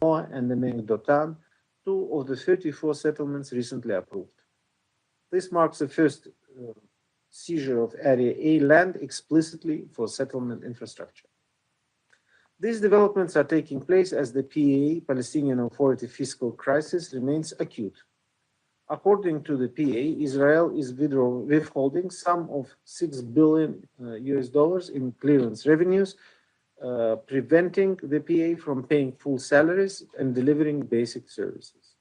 and the Mengdotan, 2 of the 34 settlements recently approved. This marks the first seizure of Area A land explicitly for settlement infrastructure. These developments are taking place as the PA, Palestinian Authority fiscal crisis, remains acute. According to the PA, Israel is withholding some of $6 billion US in clearance revenues, preventing the PA from paying full salaries and delivering basic services.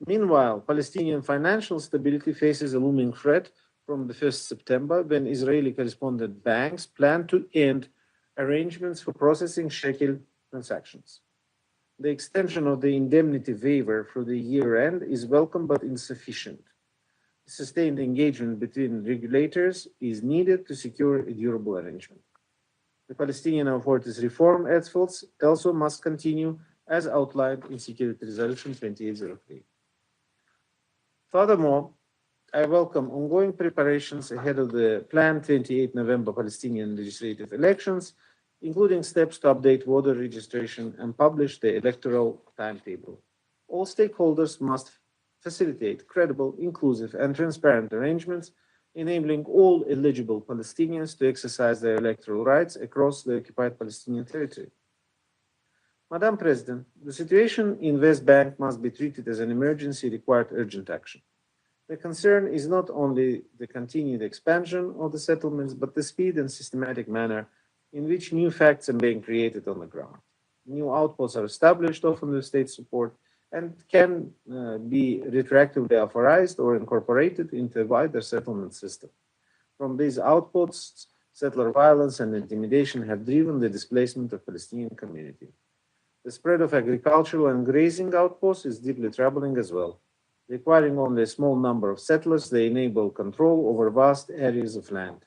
Meanwhile, Palestinian financial stability faces a looming threat from the 1st September when Israeli correspondent banks plan to end arrangements for processing shekel transactions. The extension of the indemnity waiver for the year end is welcome but insufficient. Sustained engagement between regulators is needed to secure a durable arrangement. The Palestinian Authority's reform efforts also must continue as outlined in Security Resolution 2803. Furthermore, I welcome ongoing preparations ahead of the planned 28 November Palestinian legislative elections, including steps to update voter registration and publish the electoral timetable. All stakeholders must facilitate credible, inclusive, and transparent arrangements, enabling all eligible Palestinians to exercise their electoral rights across the occupied Palestinian territory. Madam President, the situation in West Bank must be treated as an emergency required urgent action. The concern is not only the continued expansion of the settlements, but the speed and systematic manner in which new facts are being created on the ground. New outposts are established, often with state support, and can be retroactively authorized or incorporated into a wider settlement system. From these outposts, settler violence and intimidation have driven the displacement of Palestinian community. The spread of agricultural and grazing outposts is deeply troubling as well. Requiring only a small number of settlers, they enable control over vast areas of land.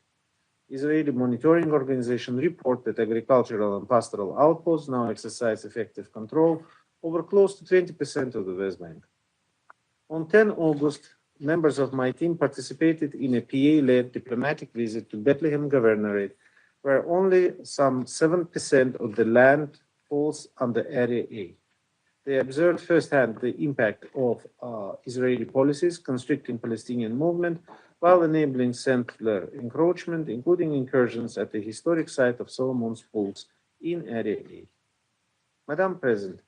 Israeli monitoring organizations report that agricultural and pastoral outposts now exercise effective control over close to 20% of the West Bank. On 10 August, members of my team participated in a PA-led diplomatic visit to Bethlehem Governorate, where only some 7% of the land falls under Area A. They observed firsthand the impact of Israeli policies constricting Palestinian movement while enabling settler encroachment, including incursions at the historic site of Solomon's Pools in Area A. Madam President,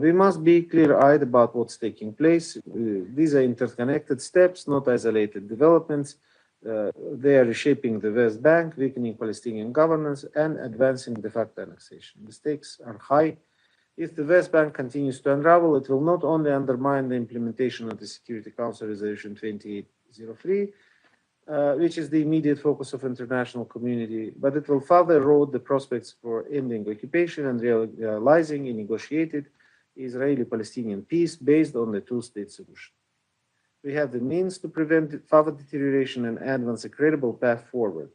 we must be clear-eyed about what's taking place. These are interconnected steps, not isolated developments. They are reshaping the West Bank, weakening Palestinian governance, and advancing de facto annexation. The stakes are high. If the West Bank continues to unravel, it will not only undermine the implementation of the Security Council Resolution 2803, which is the immediate focus of international community, but it will further erode the prospects for ending occupation and realizing a negotiated Israeli-Palestinian peace based on the two-state solution. We have the means to prevent further deterioration and advance a credible path forward.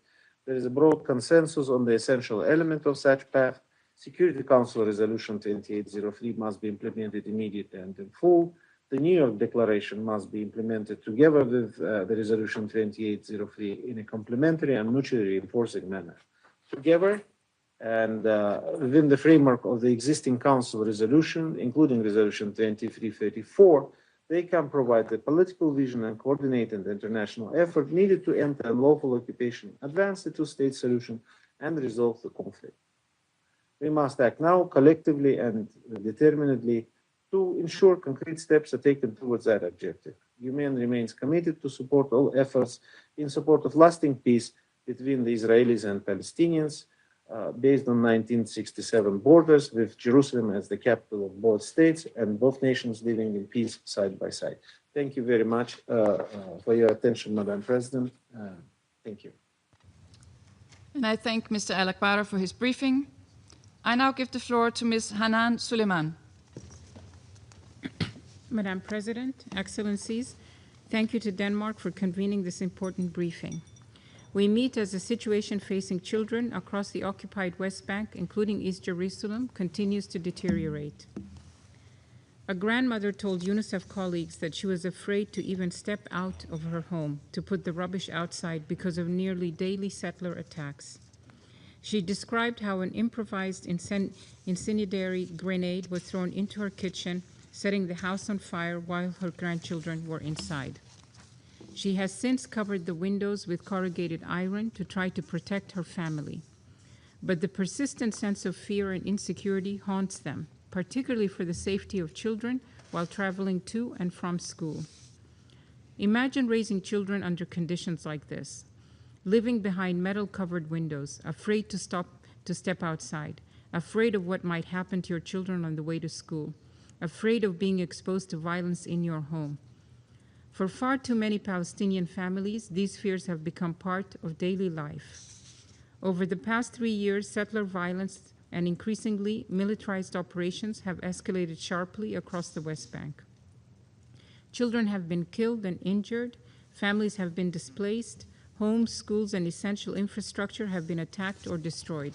There is a broad consensus on the essential element of such path. Security Council Resolution 2803 must be implemented immediately and in full. The New York Declaration must be implemented together with the Resolution 2803 in a complementary and mutually reinforcing manner. Together and within the framework of the existing Council resolution, including Resolution 2334, they can provide the political vision and coordinated international effort needed to end unlawful occupation, advance the two-state solution, and resolve the conflict. We must act now collectively and determinedly to ensure concrete steps are taken towards that objective. UN remains committed to support all efforts in support of lasting peace between the Israelis and Palestinians based on 1967 borders, with Jerusalem as the capital of both states and both nations living in peace side by side. Thank you very much for your attention, Madam President. Thank you. And I thank Mr. Alakbarov for his briefing. I now give the floor to Ms. Hanan Suleiman. Madam President, Excellencies, thank you to Denmark for convening this important briefing. We meet as the situation facing children across the occupied West Bank, including East Jerusalem, continues to deteriorate. A grandmother told UNICEF colleagues that she was afraid to even step out of her home to put the rubbish outside because of nearly daily settler attacks. She described how an improvised incendiary grenade was thrown into her kitchen, setting the house on fire while her grandchildren were inside. She has since covered the windows with corrugated iron to try to protect her family. But the persistent sense of fear and insecurity haunts them, particularly for the safety of children while traveling to and from school. Imagine raising children under conditions like this, living behind metal-covered windows, afraid to step outside, afraid of what might happen to your children on the way to school, afraid of being exposed to violence in your home. For far too many Palestinian families, these fears have become part of daily life. Over the past 3 years, settler violence and increasingly militarized operations have escalated sharply across the West Bank. Children have been killed and injured, families have been displaced, homes, schools, and essential infrastructure have been attacked or destroyed.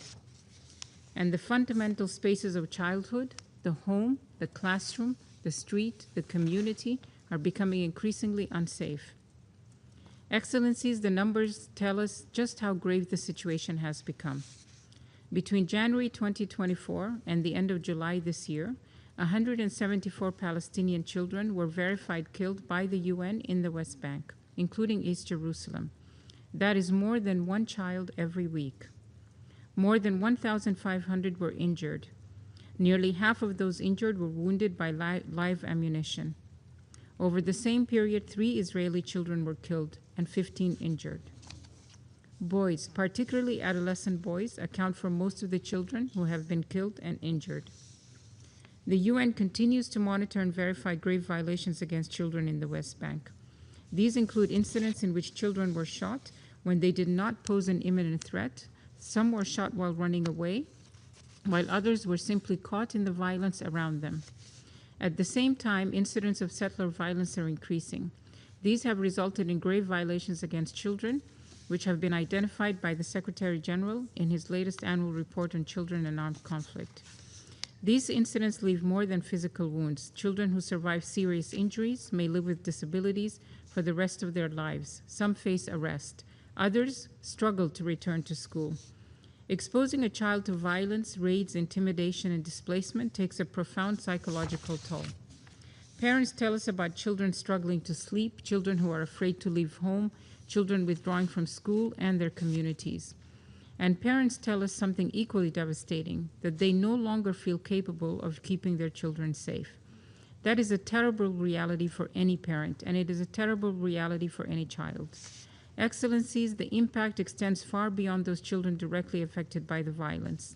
And the fundamental spaces of childhood, the home, the classroom, the street, the community, are becoming increasingly unsafe. Excellencies, the numbers tell us just how grave the situation has become. Between January 2024 and the end of July this year, 174 Palestinian children were verified killed by the UN in the West Bank, including East Jerusalem. That is more than one child every week. More than 1,500 were injured. Nearly half of those injured were wounded by live ammunition. Over the same period, 3 Israeli children were killed and 15 injured. Boys, particularly adolescent boys, account for most of the children who have been killed and injured. The UN continues to monitor and verify grave violations against children in the West Bank. These include incidents in which children were shot when they did not pose an imminent threat. Some were shot while running away, while others were simply caught in the violence around them. At the same time, incidents of settler violence are increasing. These have resulted in grave violations against children, which have been identified by the Secretary General in his latest annual report on children and armed conflict. These incidents leave more than physical wounds. Children who survive serious injuries may live with disabilities for the rest of their lives. Some face arrest. Others struggle to return to school. Exposing a child to violence, raids, intimidation, and displacement takes a profound psychological toll. Parents tell us about children struggling to sleep, children who are afraid to leave home, children withdrawing from school and their communities. And parents tell us something equally devastating, that they no longer feel capable of keeping their children safe. That is a terrible reality for any parent, and it is a terrible reality for any child. Excellencies, the impact extends far beyond those children directly affected by the violence.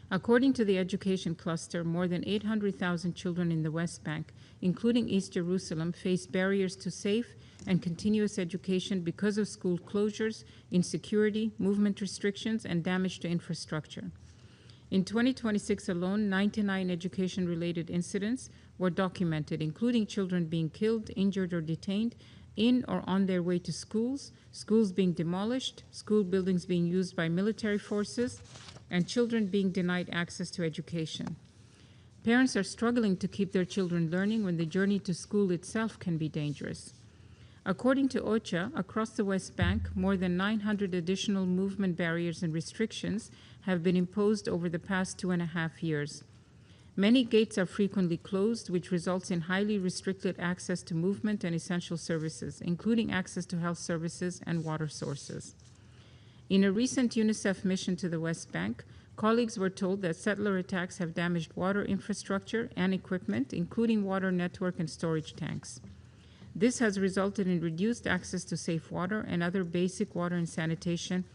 According to the education cluster, more than 800,000 children in the West Bank, including East Jerusalem, face barriers to safe and continuous education because of school closures, insecurity, movement restrictions, and damage to infrastructure. In 2026 alone, 99 education-related incidents were documented, including children being killed, injured, or detained in or on their way to schools, schools being demolished, school buildings being used by military forces, and children being denied access to education. Parents are struggling to keep their children learning when the journey to school itself can be dangerous. According to OCHA, across the West Bank, more than 900 additional movement barriers and restrictions have been imposed over the past 2.5 years. Many gates are frequently closed, which results in highly restricted access to movement and essential services, including access to health services and water sources. In a recent UNICEF mission to the West Bank, colleagues were told that settler attacks have damaged water infrastructure and equipment, including water network and storage tanks. This has resulted in reduced access to safe water and other basic water and sanitation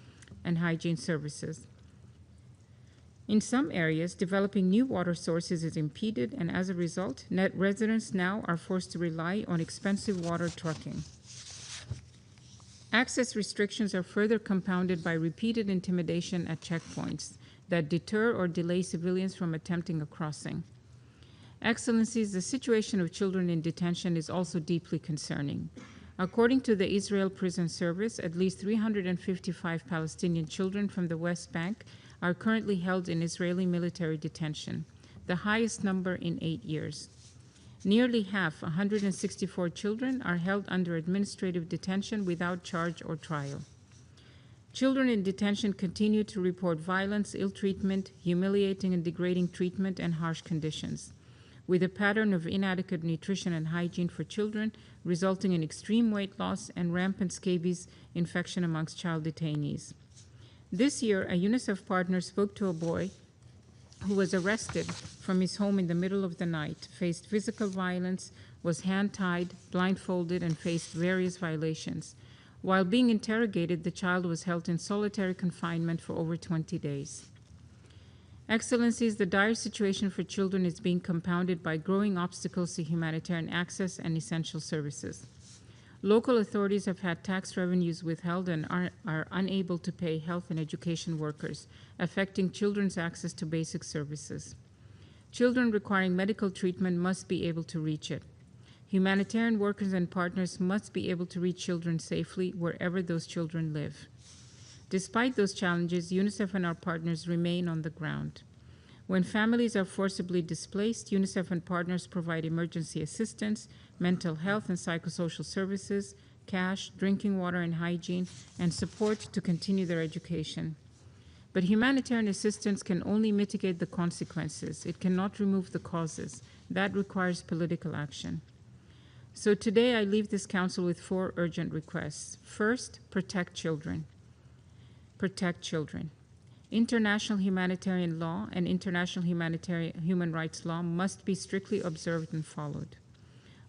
and hygiene services. In some areas, developing new water sources is impeded, and as a result, residents now are forced to rely on expensive water trucking. Access restrictions are further compounded by repeated intimidation at checkpoints that deter or delay civilians from attempting a crossing. Excellencies, the situation of children in detention is also deeply concerning. According to the Israel Prison Service, at least 355 Palestinian children from the West Bank are currently held in Israeli military detention, the highest number in 8 years. Nearly half, 164 children, are held under administrative detention without charge or trial. Children in detention continue to report violence, ill treatment, humiliating and degrading treatment, and harsh conditions, with a pattern of inadequate nutrition and hygiene for children, resulting in extreme weight loss and rampant scabies infection amongst child detainees. This year, a UNICEF partner spoke to a boy who was arrested from his home in the middle of the night, faced physical violence, was hand-tied, blindfolded, and faced various violations. While being interrogated, the child was held in solitary confinement for over 20 days. Excellencies, the dire situation for children is being compounded by growing obstacles to humanitarian access and essential services. Local authorities have had tax revenues withheld and are unable to pay health and education workers, affecting children's access to basic services. Children requiring medical treatment must be able to reach it. Humanitarian workers and partners must be able to reach children safely wherever those children live. Despite those challenges, UNICEF and our partners remain on the ground. When families are forcibly displaced, UNICEF and partners provide emergency assistance, mental health and psychosocial services, cash, drinking water and hygiene, and support to continue their education. But humanitarian assistance can only mitigate the consequences. It cannot remove the causes. That requires political action. So today I leave this council with 4 urgent requests. First, protect children. Protect children. International humanitarian law and international human rights law must be strictly observed and followed.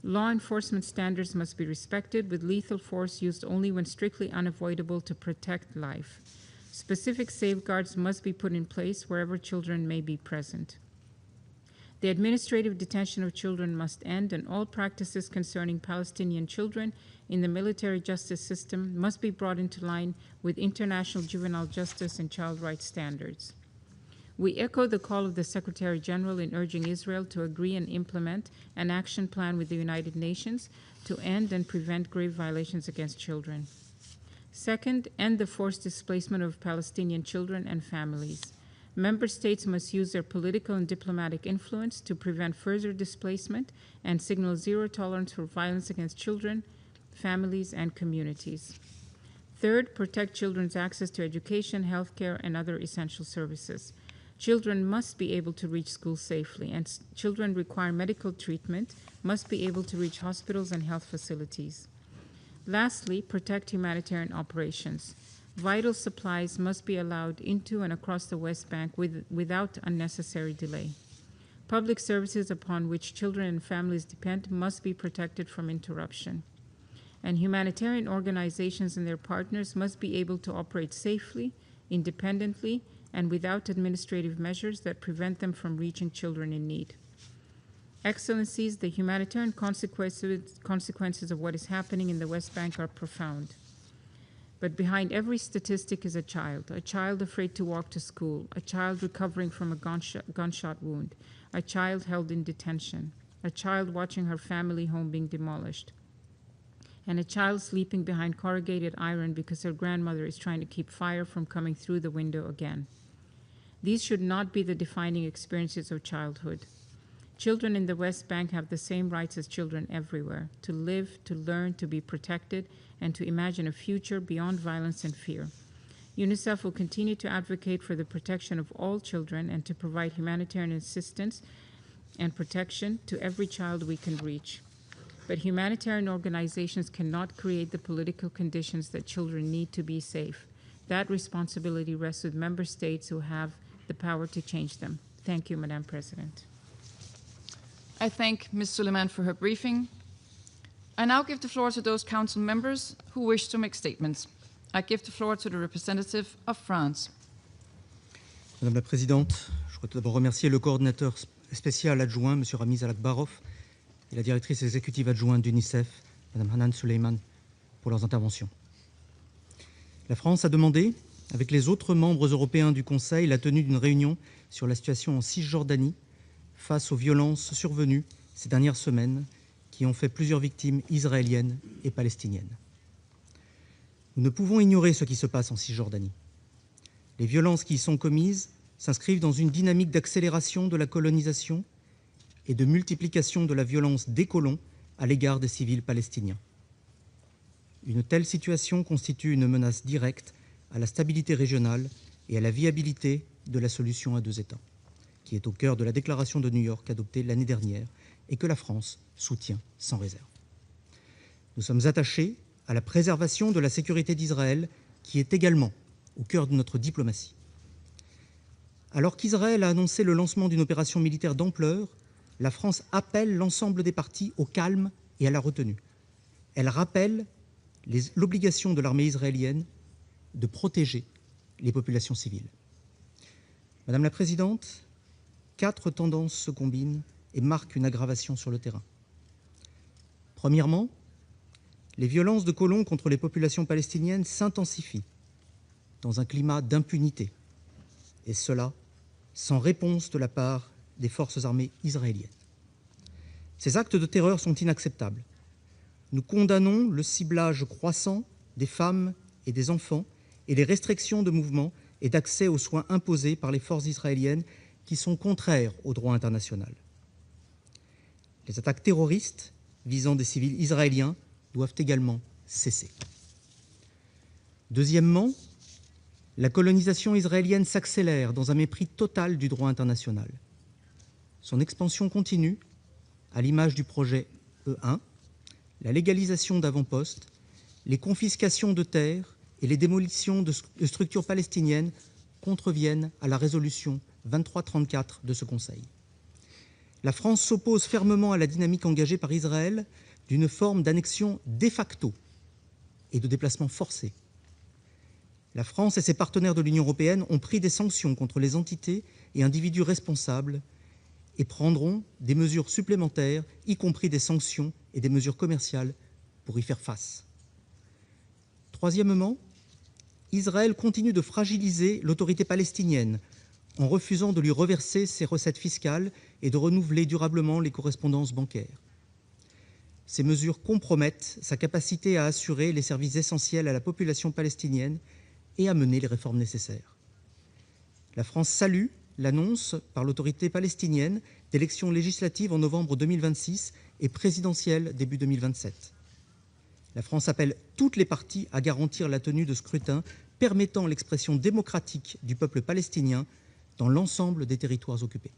Law enforcement standards must be respected, with lethal force used only when strictly unavoidable to protect life. Specific safeguards must be put in place wherever children may be present. The administrative detention of children must end, and all practices concerning Palestinian children in the military justice system must be brought into line with international juvenile justice and child rights standards. We echo the call of the Secretary General in urging Israel to agree and implement an action plan with the United Nations to end and prevent grave violations against children. Second, end the forced displacement of Palestinian children and families. Member states must use their political and diplomatic influence to prevent further displacement and signal zero tolerance for violence against children, families, and communities. Third, protect children's access to education, healthcare, and other essential services. Children must be able to reach school safely, and children requiring medical treatment must be able to reach hospitals and health facilities. Lastly, protect humanitarian operations. Vital supplies must be allowed into and across the West Bank without unnecessary delay. Public services upon which children and families depend must be protected from interruption. And humanitarian organizations and their partners must be able to operate safely, independently, and without administrative measures that prevent them from reaching children in need. Excellencies, the humanitarian consequences of what is happening in the West Bank are profound. But behind every statistic is a child afraid to walk to school, a child recovering from a gunshot wound, a child held in detention, a child watching her family home being demolished, and a child sleeping behind corrugated iron because her grandmother is trying to keep fire from coming through the window again. These should not be the defining experiences of childhood. Children in the West Bank have the same rights as children everywhere: to live, to learn, to be protected, and to imagine a future beyond violence and fear. UNICEF will continue to advocate for the protection of all children and to provide humanitarian assistance and protection to every child we can reach. But humanitarian organizations cannot create the political conditions that children need to be safe. That responsibility rests with member states who have the power to change them. Thank you, Madam President. I thank Ms. Suleiman for her briefing. I now give the floor to those council members who wish to make statements. I give the floor to the representative of France. Madame la Présidente, je voudrais tout d'abord remercier le coordinateur spécial adjoint, M. Ramiz Alakbarov, et la directrice exécutive adjointe d'UNICEF, Mme Hanan Suleiman, pour leurs interventions. La France a demandé, avec les autres membres européens du Conseil, la tenue d'une réunion sur la situation en Cisjordanie face aux violences survenues ces dernières semaines qui ont fait plusieurs victimes israéliennes et palestiniennes. Nous ne pouvons ignorer ce qui se passe en Cisjordanie. Les violences qui y sont commises s'inscrivent dans une dynamique d'accélération de la colonisation et de multiplication de la violence des colons à l'égard des civils palestiniens. Une telle situation constitue une menace directe à la stabilité régionale et à la viabilité de la solution à deux États, qui est au cœur de la déclaration de New York adoptée l'année dernière et que la France soutient sans réserve. Nous sommes attachés à la préservation de la sécurité d'Israël, qui est également au cœur de notre diplomatie. Alors qu'Israël a annoncé le lancement d'une opération militaire d'ampleur, la France appelle l'ensemble des parties au calme et à la retenue. Elle rappelle l'obligation de l'armée israélienne de protéger les populations civiles. Madame la Présidente, 4 tendances se combinent et marquent une aggravation sur le terrain. Premièrement, les violences de colons contre les populations palestiniennes s'intensifient dans un climat d'impunité, et cela sans réponse de la part des forces armées israéliennes. Ces actes de terreur sont inacceptables. Nous condamnons le ciblage croissant des femmes et des enfants et les restrictions de mouvement et d'accès aux soins imposés par les forces israéliennes qui sont contraires au droit international. Les attaques terroristes visant des civils israéliens doivent également cesser. Deuxièmement, la colonisation israélienne s'accélère dans un mépris total du droit international. Son expansion continue, à l'image du projet E1, la légalisation d'avant-postes, les confiscations de terres et les démolitions de structures palestiniennes contreviennent à la résolution 2334 de ce Conseil. La France s'oppose fermement à la dynamique engagée par Israël d'une forme d'annexion de facto et de déplacement forcé. La France et ses partenaires de l'Union européenne ont pris des sanctions contre les entités et individus responsables et prendront des mesures supplémentaires, y compris des sanctions et des mesures commerciales, pour y faire face. Troisièmement, Israël continue de fragiliser l'autorité palestinienne en refusant de lui reverser ses recettes fiscales et de renouveler durablement les correspondances bancaires. Ces mesures compromettent sa capacité à assurer les services essentiels à la population palestinienne et à mener les réformes nécessaires. La France salue l'annonce par l'autorité palestinienne d'élections législatives en novembre 2026 et présidentielles début 2027. La France appelle toutes les parties à garantir la tenue de scrutins permettant l'expression démocratique du peuple palestinien dans l'ensemble des territoires occupés.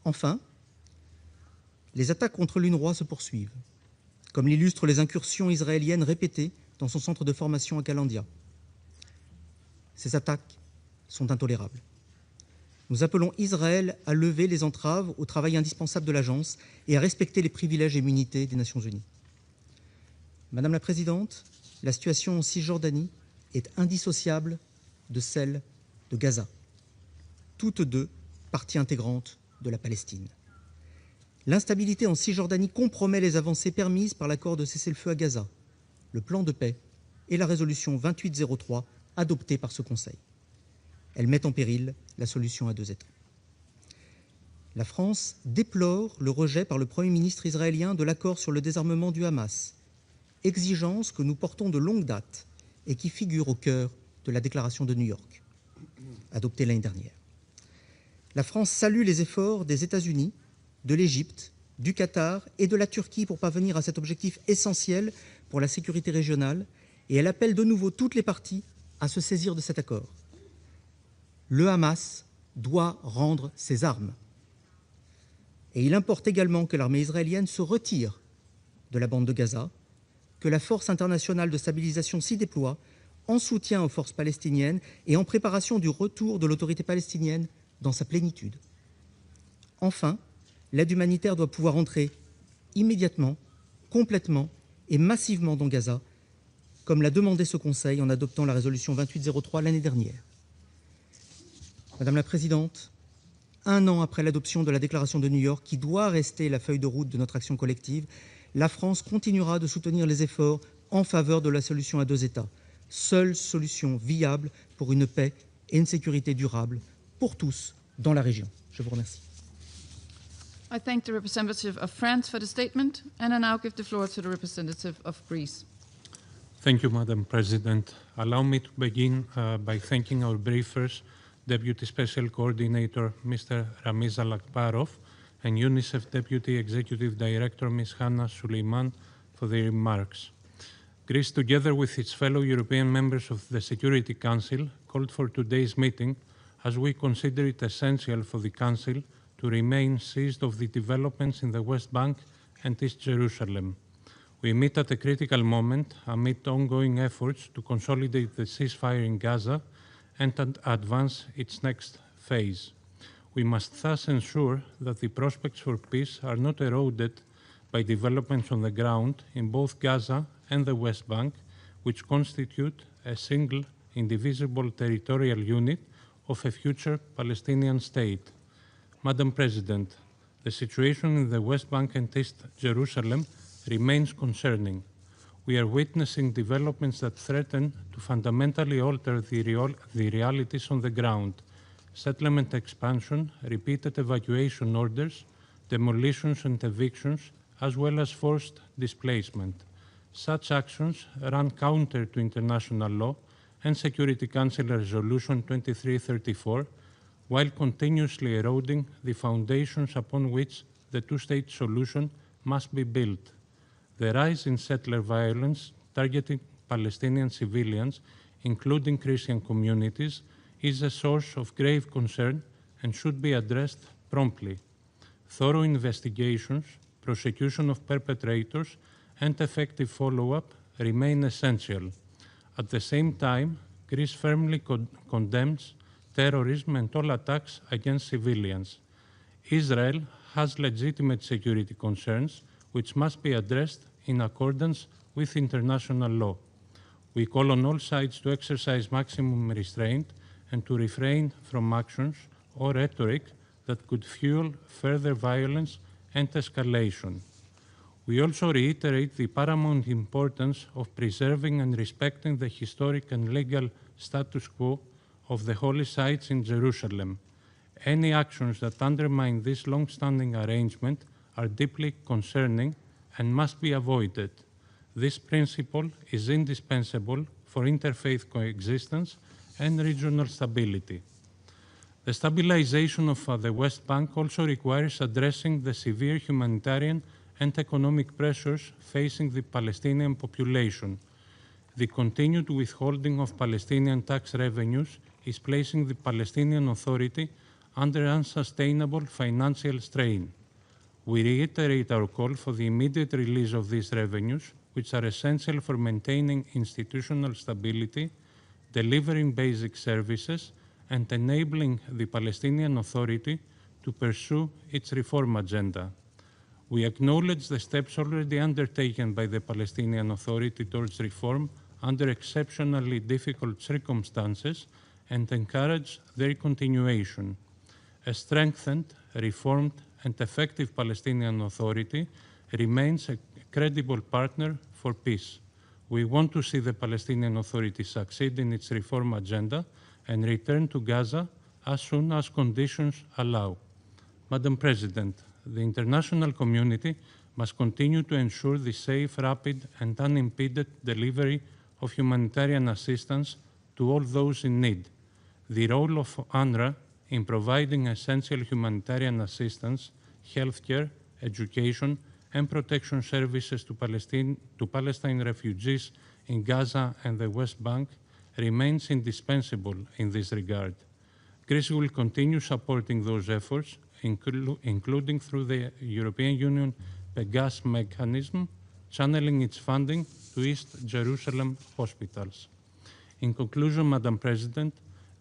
Enfin, les attaques contre l'UNRWA se poursuivent, comme l'illustrent les incursions israéliennes répétées dans son centre de formation à Kalandia. Ces attaques sont intolérables. Nous appelons Israël à lever les entraves au travail indispensable de l'agence et à respecter les privilèges et immunités des Nations Unies. Madame la Présidente, la situation en Cisjordanie est indissociable de celle de Gaza, toutes deux parties intégrantes de la Palestine. L'instabilité en Cisjordanie compromet les avancées permises par l'accord de cessez-le-feu à Gaza, le plan de paix et la résolution 2803 adoptée par ce Conseil. Elle met en péril la solution à deux États. La France déplore le rejet par le Premier ministre israélien de l'accord sur le désarmement du Hamas, exigence que nous portons de longue date et qui figure au cœur de la déclaration de New York, adoptée l'année dernière. La France salue les efforts des États-Unis, de l'Égypte, du Qatar et de la Turquie pour parvenir à cet objectif essentiel pour la sécurité régionale, et elle appelle de nouveau toutes les parties à se saisir de cet accord. Le Hamas doit rendre ses armes. Et il importe également que l'armée israélienne se retire de la bande de Gaza, que la force internationale de stabilisation s'y déploie en soutien aux forces palestiniennes et en préparation du retour de l'autorité palestinienne dans sa plénitude. Enfin, l'aide humanitaire doit pouvoir entrer immédiatement, complètement et massivement dans Gaza, comme l'a demandé ce Conseil en adoptant la résolution 2803 l'année dernière. Madame la Présidente, 1 an après l'adoption de la déclaration de New York, qui doit rester la feuille de route de notre action collective, la France continuera de soutenir les efforts en faveur de la solution à deux États, seule solution viable pour une paix et une sécurité durable pour tous dans la région. Je vous remercie. I thank the representative of France for the statement, and I now give the floor to the representative of Greece. Thank you, Madam President. Allow me to begin by thanking our briefers, Deputy Special Coordinator Mr. Ramiz Alakbarov and UNICEF Deputy Executive Director Ms. Hannah Suleiman for their remarks. Greece, together with its fellow European members of the Security Council, called for today's meeting as we consider it essential for the Council to remain seized of the developments in the West Bank and East Jerusalem. We meet at a critical moment amid ongoing efforts to consolidate the ceasefire in Gaza and advance its next phase. We must thus ensure that the prospects for peace are not eroded by developments on the ground in both Gaza and the West Bank, which constitute a single, indivisible territorial unit of a future Palestinian state. Madam President, the situation in the West Bank and East Jerusalem remains concerning. We are witnessing developments that threaten to fundamentally alter the realities on the ground: settlement expansion, repeated evacuation orders, demolitions and evictions, as well as forced displacement. Such actions run counter to international law and Security Council Resolution 2334, while continuously eroding the foundations upon which the two-state solution must be built. The rise in settler violence targeting Palestinian civilians, including Christian communities, is a source of grave concern and should be addressed promptly. Thorough investigations, prosecution of perpetrators, and effective follow-up remain essential. At the same time, Greece firmly condemns terrorism and all attacks against civilians. Israel has legitimate security concerns which must be addressed in accordance with international law. We call on all sides to exercise maximum restraint and to refrain from actions or rhetoric that could fuel further violence and escalation. We also reiterate the paramount importance of preserving and respecting the historic and legal status quo of the holy sites in Jerusalem. Any actions that undermine this long-standing arrangement are deeply concerning and must be avoided. This principle is indispensable for interfaith coexistence and regional stability. The stabilization of the West Bank also requires addressing the severe humanitarian and economic pressures facing the Palestinian population. The continued withholding of Palestinian tax revenues is placing the Palestinian Authority under unsustainable financial strain. We reiterate our call for the immediate release of these revenues, which are essential for maintaining institutional stability, delivering basic services, and enabling the Palestinian Authority to pursue its reform agenda. We acknowledge the steps already undertaken by the Palestinian Authority towards reform under exceptionally difficult circumstances and encourage their continuation. A strengthened, reformed, and effective Palestinian Authority remains a credible partner for peace. We want to see the Palestinian Authority succeed in its reform agenda and return to Gaza as soon as conditions allow. Madam President, the international community must continue to ensure the safe, rapid, and unimpeded delivery of humanitarian assistance to all those in need. The role of UNRWA in providing essential humanitarian assistance, healthcare, education, and protection services to Palestine refugees in Gaza and the West Bank remains indispensable in this regard. Greece will continue supporting those efforts, including through the European Union Pegas mechanism, channeling its funding to East Jerusalem hospitals. In conclusion, Madam President,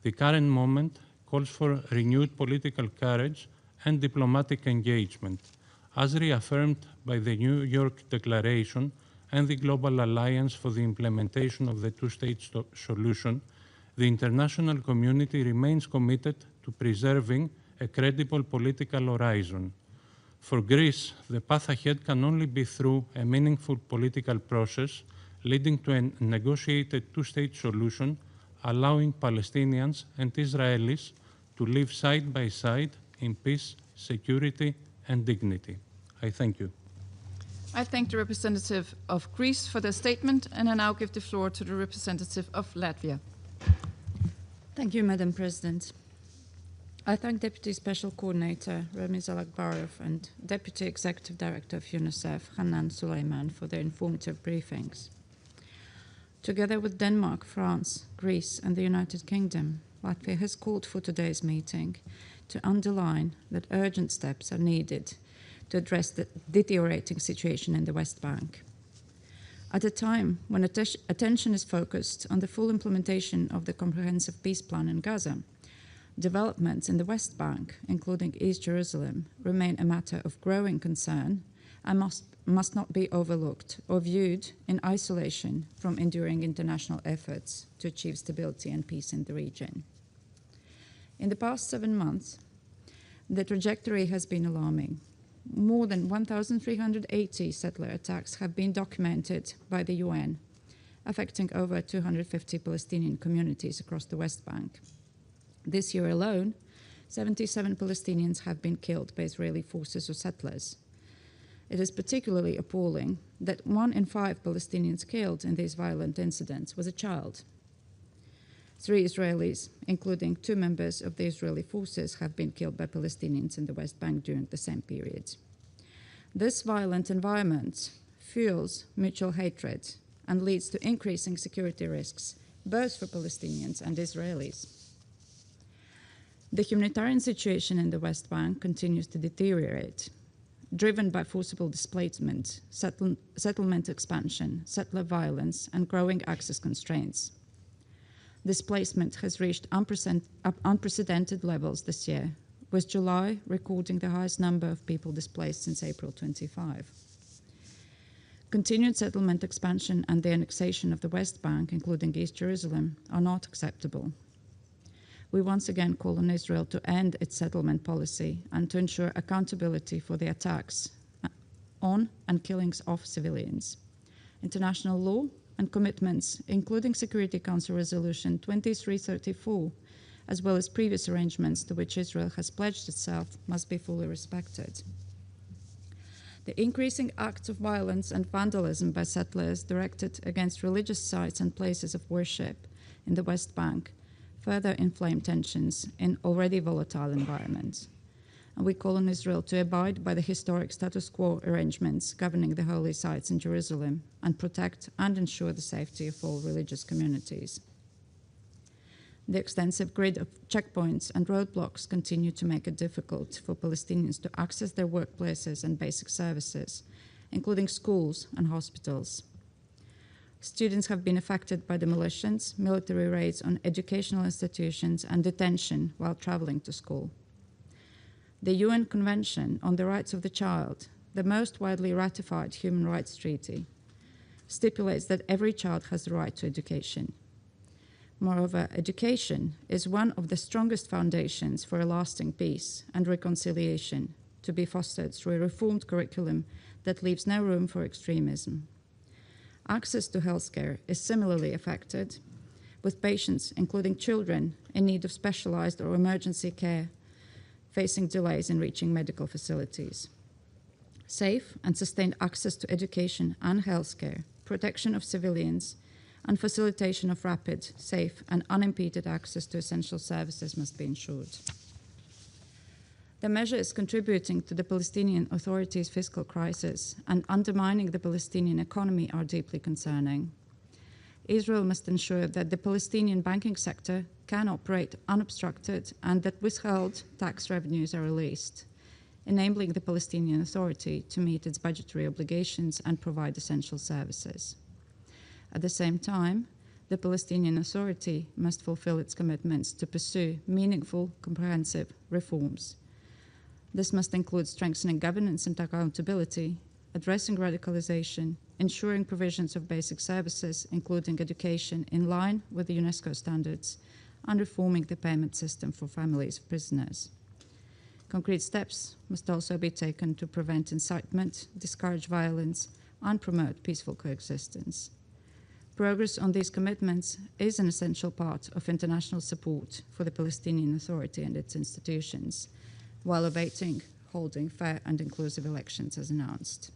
the current moment calls for renewed political courage and diplomatic engagement. As reaffirmed by the New York Declaration and the Global Alliance for the Implementation of the Two-State Solution, the international community remains committed to preserving a credible political horizon. For Greece, the path ahead can only be through a meaningful political process leading to a negotiated two-state solution, allowing Palestinians and Israelis to live side by side in peace, security, and dignity. I thank you. I thank the representative of Greece for their statement, and I now give the floor to the representative of Latvia. Thank you, Madam President. I thank Deputy Special Coordinator Ramiz Alakbarov and Deputy Executive Director of UNICEF Hanan Suleiman for their informative briefings. Together with Denmark, France, Greece, and the United Kingdom, Latvia has called for today's meeting to underline that urgent steps are needed to address the deteriorating situation in the West Bank. At a time when attention is focused on the full implementation of the comprehensive peace plan in Gaza, developments in the West Bank, including East Jerusalem, remain a matter of growing concern and must not be overlooked or viewed in isolation from enduring international efforts to achieve stability and peace in the region. In the past 7 months, the trajectory has been alarming. More than 1,380 settler attacks have been documented by the UN, affecting over 250 Palestinian communities across the West Bank. This year alone, 77 Palestinians have been killed by Israeli forces or settlers. It is particularly appalling that 1 in 5 Palestinians killed in these violent incidents was a child. 3 Israelis, including 2 members of the Israeli forces, have been killed by Palestinians in the West Bank during the same period. This violent environment fuels mutual hatred and leads to increasing security risks, both for Palestinians and Israelis. The humanitarian situation in the West Bank continues to deteriorate, driven by forcible displacement, settlement expansion, settler violence, and growing access constraints. Displacement has reached unprecedented levels this year, with July recording the highest number of people displaced since April 25. Continued settlement expansion and the annexation of the West Bank, including East Jerusalem, are not acceptable. We once again call on Israel to end its settlement policy and to ensure accountability for the attacks on and killings of civilians. International law and commitments, including Security Council Resolution 2334, as well as previous arrangements to which Israel has pledged itself, must be fully respected. The increasing acts of violence and vandalism by settlers directed against religious sites and places of worship in the West Bank further inflame tensions in already volatile environments. And we call on Israel to abide by the historic status quo arrangements governing the holy sites in Jerusalem and protect and ensure the safety of all religious communities. The extensive grid of checkpoints and roadblocks continue to make it difficult for Palestinians to access their workplaces and basic services, including schools and hospitals. Students have been affected by demolitions, military raids on educational institutions, and detention while traveling to school. The UN Convention on the Rights of the Child, the most widely ratified human rights treaty, stipulates that every child has the right to education. Moreover, education is one of the strongest foundations for a lasting peace and reconciliation, to be fostered through a reformed curriculum that leaves no room for extremism. Access to healthcare is similarly affected, with patients, including children, in need of specialized or emergency care, facing delays in reaching medical facilities. Safe and sustained access to education and healthcare, protection of civilians, and facilitation of rapid, safe, and unimpeded access to essential services must be ensured. The measures contributing to the Palestinian Authority's fiscal crisis and undermining the Palestinian economy are deeply concerning. Israel must ensure that the Palestinian banking sector can operate unobstructed and that withheld tax revenues are released, enabling the Palestinian Authority to meet its budgetary obligations and provide essential services. At the same time, the Palestinian Authority must fulfill its commitments to pursue meaningful, comprehensive reforms. This must include strengthening governance and accountability, addressing radicalization, ensuring provisions of basic services, including education, in line with the UNESCO standards, and reforming the payment system for families of prisoners. Concrete steps must also be taken to prevent incitement, discourage violence, and promote peaceful coexistence. Progress on these commitments is an essential part of international support for the Palestinian Authority and its institutions, while awaiting holding fair and inclusive elections as announced.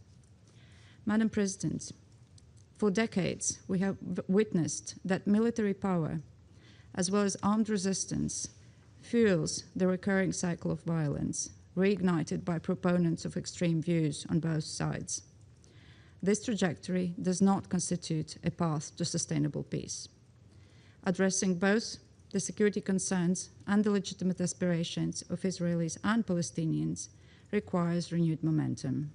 Madam President, for decades we have witnessed that military power, as well as armed resistance, fuels the recurring cycle of violence, reignited by proponents of extreme views on both sides. This trajectory does not constitute a path to sustainable peace. Addressing both the security concerns and the legitimate aspirations of Israelis and Palestinians requires renewed momentum.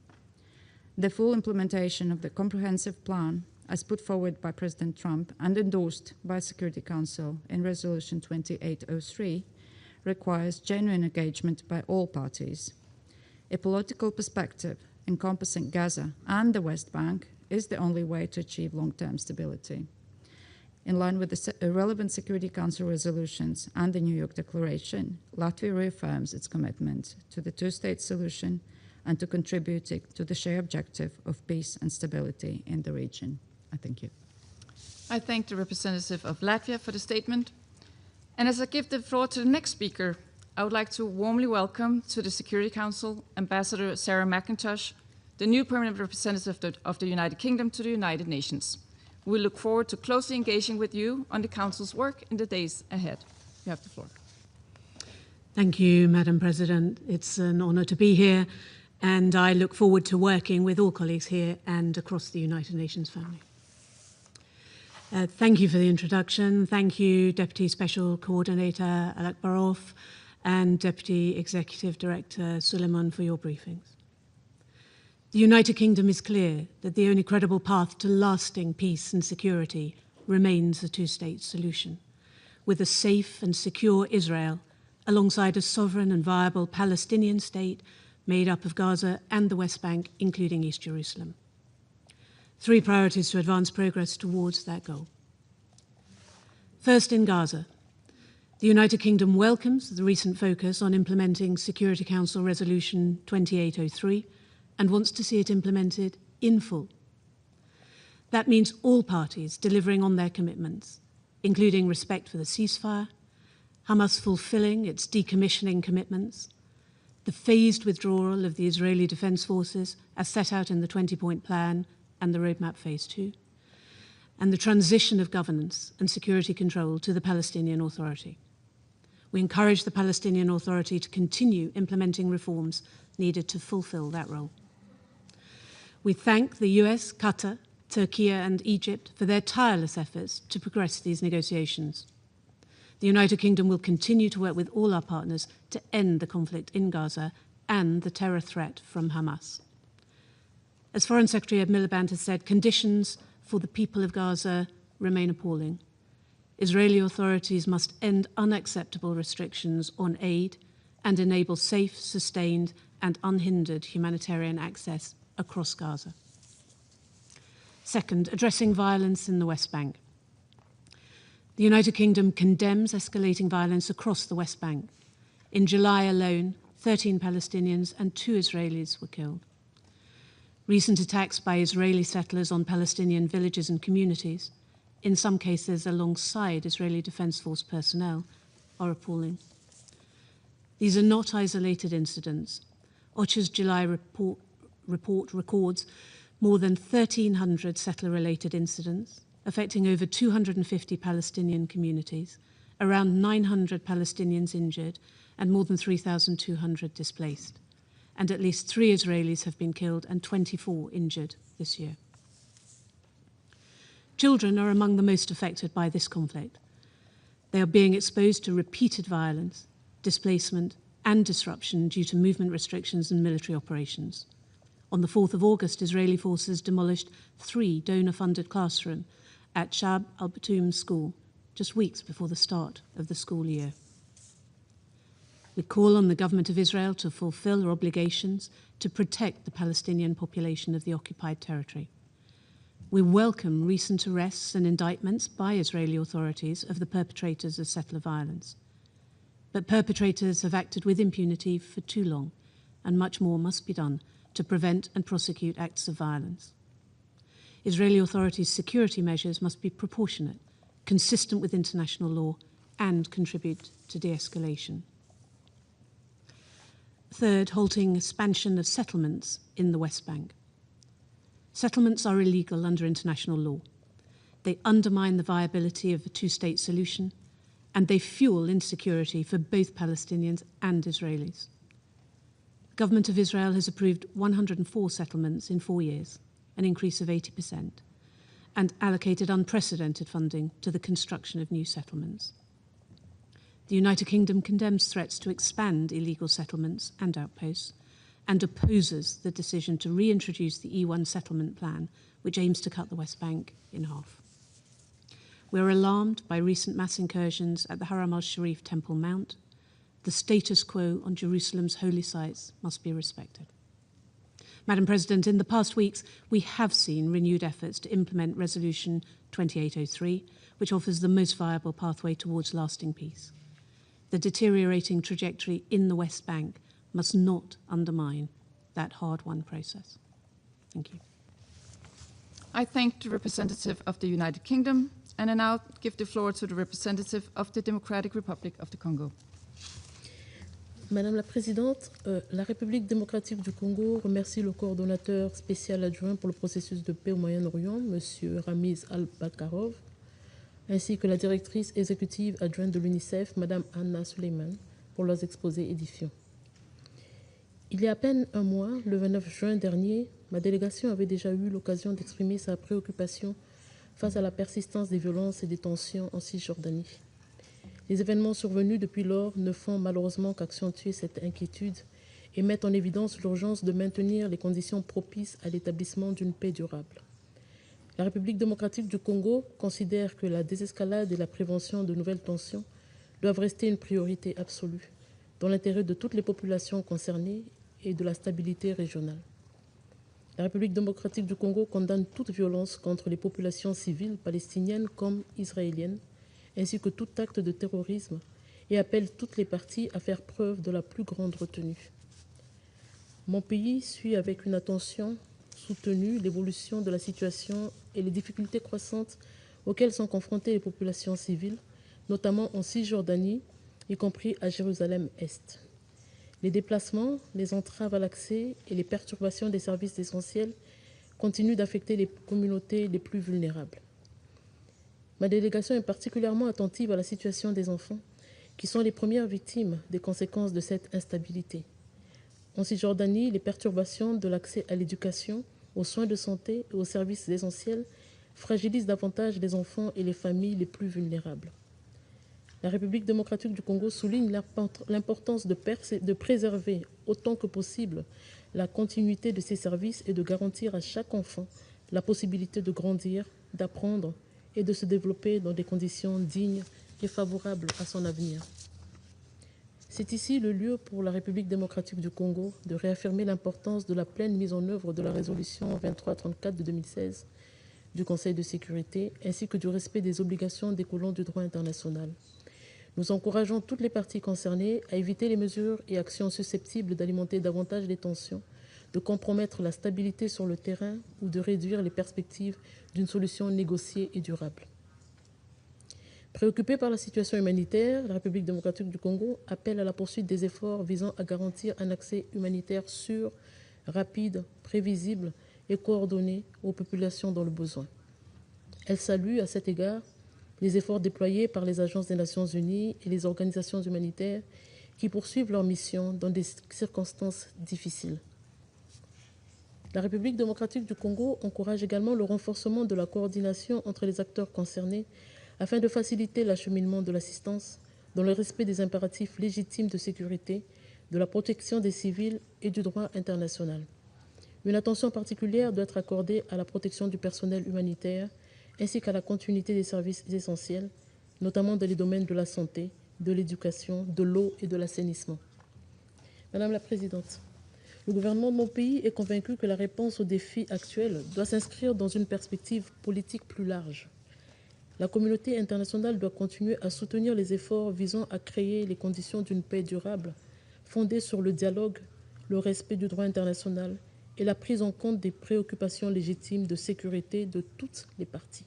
The full implementation of the comprehensive plan, as put forward by President Trump and endorsed by the Security Council in Resolution 2803, requires genuine engagement by all parties. A political perspective encompassing Gaza and the West Bank is the only way to achieve long-term stability. In line with the relevant Security Council resolutions and the New York Declaration, Latvia reaffirms its commitment to the two-state solution and to contributing to the shared objective of peace and stability in the region. I thank you. I thank the representative of Latvia for the statement. And as I give the floor to the next speaker, I would like to warmly welcome to the Security Council Ambassador Sarah McIntosh, the new permanent representative of the United Kingdom to the United Nations. We look forward to closely engaging with you on the Council's work in the days ahead. You have the floor. Thank you, Madam President. It's an honour to be here, and I look forward to working with all colleagues here and across the United Nations family. Thank you for the introduction. Thank you, Deputy Special Coordinator Alakbarov and Deputy Executive Director Suleiman for your briefings. The United Kingdom is clear that the only credible path to lasting peace and security remains a two-state solution, with a safe and secure Israel alongside a sovereign and viable Palestinian state made up of Gaza and the West Bank, including East Jerusalem. 3 priorities to advance progress towards that goal. First, in Gaza, the United Kingdom welcomes the recent focus on implementing Security Council Resolution 2803 and wants to see it implemented in full. That means all parties delivering on their commitments, including respect for the ceasefire, Hamas fulfilling its decommissioning commitments, the phased withdrawal of the Israeli Defense Forces as set out in the 20-point plan and the Roadmap Phase 2, and the transition of governance and security control to the Palestinian Authority. We encourage the Palestinian Authority to continue implementing reforms needed to fulfill that role. We thank the US, Qatar, Turkey and Egypt for their tireless efforts to progress these negotiations. The United Kingdom will continue to work with all our partners to end the conflict in Gaza and the terror threat from Hamas. As Foreign Secretary Ed Miliband has said, conditions for the people of Gaza remain appalling. Israeli authorities must end unacceptable restrictions on aid and enable safe, sustained and unhindered humanitarian access across Gaza. Second, addressing violence in the West Bank. The United Kingdom condemns escalating violence across the West Bank. In July alone, 13 Palestinians and 2 Israelis were killed. Recent attacks by Israeli settlers on Palestinian villages and communities, in some cases alongside Israeli Defense Force personnel, are appalling. These are not isolated incidents. OCHA's July report records more than 1,300 settler-related incidents, affecting over 250 Palestinian communities, around 900 Palestinians injured, and more than 3,200 displaced. And at least 3 Israelis have been killed and 24 injured this year. Children are among the most affected by this conflict. They are being exposed to repeated violence, displacement, and disruption due to movement restrictions and military operations. On the 4th of August, Israeli forces demolished 3 donor-funded classrooms at Shab al-Batum school, just weeks before the start of the school year. We call on the government of Israel to fulfill their obligations to protect the Palestinian population of the occupied territory. We welcome recent arrests and indictments by Israeli authorities of the perpetrators of settler violence. But perpetrators have acted with impunity for too long, and much more must be done to prevent and prosecute acts of violence. Israeli authorities' security measures must be proportionate, consistent with international law, and contribute to de-escalation. Third, halting expansion of settlements in the West Bank. Settlements are illegal under international law. They undermine the viability of a two-state solution, and they fuel insecurity for both Palestinians and Israelis. The government of Israel has approved 104 settlements in 4 years, an increase of 80%, and allocated unprecedented funding to the construction of new settlements. The United Kingdom condemns threats to expand illegal settlements and outposts and opposes the decision to reintroduce the E1 settlement plan, which aims to cut the West Bank in half. We're alarmed by recent mass incursions at the Haram al-Sharif Temple Mount. The status quo on Jerusalem's holy sites must be respected. Madam President, in the past weeks, we have seen renewed efforts to implement Resolution 2803, which offers the most viable pathway towards lasting peace. The deteriorating trajectory in the West Bank must not undermine that hard-won process. Thank you. I thank the representative of the United Kingdom, and I now give the floor to the representative of the Democratic Republic of the Congo. Madame la Présidente, la République démocratique du Congo remercie le coordonnateur spécial adjoint pour le processus de paix au Moyen-Orient, M. Ramiz Alakbarov, ainsi que la directrice exécutive adjointe de l'UNICEF, Mme Anna Suleiman, pour leurs exposés édifiants. Il y a à peine un mois, le 29 juin dernier, ma délégation avait déjà eu l'occasion d'exprimer sa préoccupation face à la persistance des violences et des tensions en Cisjordanie. Les événements survenus depuis lors ne font malheureusement qu'accentuer cette inquiétude et mettent en évidence l'urgence de maintenir les conditions propices à l'établissement d'une paix durable. La République démocratique du Congo considère que la désescalade et la prévention de nouvelles tensions doivent rester une priorité absolue, dans l'intérêt de toutes les populations concernées et de la stabilité régionale. La République démocratique du Congo condamne toute violence contre les populations civiles palestiniennes comme israéliennes, ainsi que tout acte de terrorisme, et appelle toutes les parties à faire preuve de la plus grande retenue. Mon pays suit avec une attention soutenue l'évolution de la situation et les difficultés croissantes auxquelles sont confrontées les populations civiles, notamment en Cisjordanie, y compris à Jérusalem-Est. Les déplacements, les entraves à l'accès et les perturbations des services essentiels continuent d'affecter les communautés les plus vulnérables. Ma délégation est particulièrement attentive à la situation des enfants, qui sont les premières victimes des conséquences de cette instabilité. En Cisjordanie, les perturbations de l'accès à l'éducation, aux soins de santé et aux services essentiels fragilisent davantage les enfants et les familles les plus vulnérables. La République démocratique du Congo souligne l'importance de préserver autant que possible la continuité de ces services et de garantir à chaque enfant la possibilité de grandir, d'apprendre et de se développer dans des conditions dignes et favorables à son avenir. C'est ici le lieu pour la République démocratique du Congo de réaffirmer l'importance de la pleine mise en œuvre de la résolution 2334 de 2016 du Conseil de sécurité, ainsi que du respect des obligations découlant du droit international. Nous encourageons toutes les parties concernées à éviter les mesures et actions susceptibles d'alimenter davantage les tensions, de compromettre la stabilité sur le terrain ou de réduire les perspectives d'une solution négociée et durable. Préoccupée par la situation humanitaire, la République démocratique du Congo appelle à la poursuite des efforts visant à garantir un accès humanitaire sûr, rapide, prévisible et coordonné aux populations dans le besoin. Elle salue à cet égard les efforts déployés par les agences des Nations Unies et les organisations humanitaires qui poursuivent leur mission dans des circonstances difficiles. La République démocratique du Congo encourage également le renforcement de la coordination entre les acteurs concernés afin de faciliter l'acheminement de l'assistance dans le respect des impératifs légitimes de sécurité, de la protection des civils et du droit international. Une attention particulière doit être accordée à la protection du personnel humanitaire ainsi qu'à la continuité des services essentiels, notamment dans les domaines de la santé, de l'éducation, de l'eau et de l'assainissement. Madame la Présidente, le gouvernement de mon pays est convaincu que la réponse aux défis actuels doit s'inscrire dans une perspective politique plus large. La communauté internationale doit continuer à soutenir les efforts visant à créer les conditions d'une paix durable, fondée sur le dialogue, le respect du droit international et la prise en compte des préoccupations légitimes de sécurité de toutes les parties.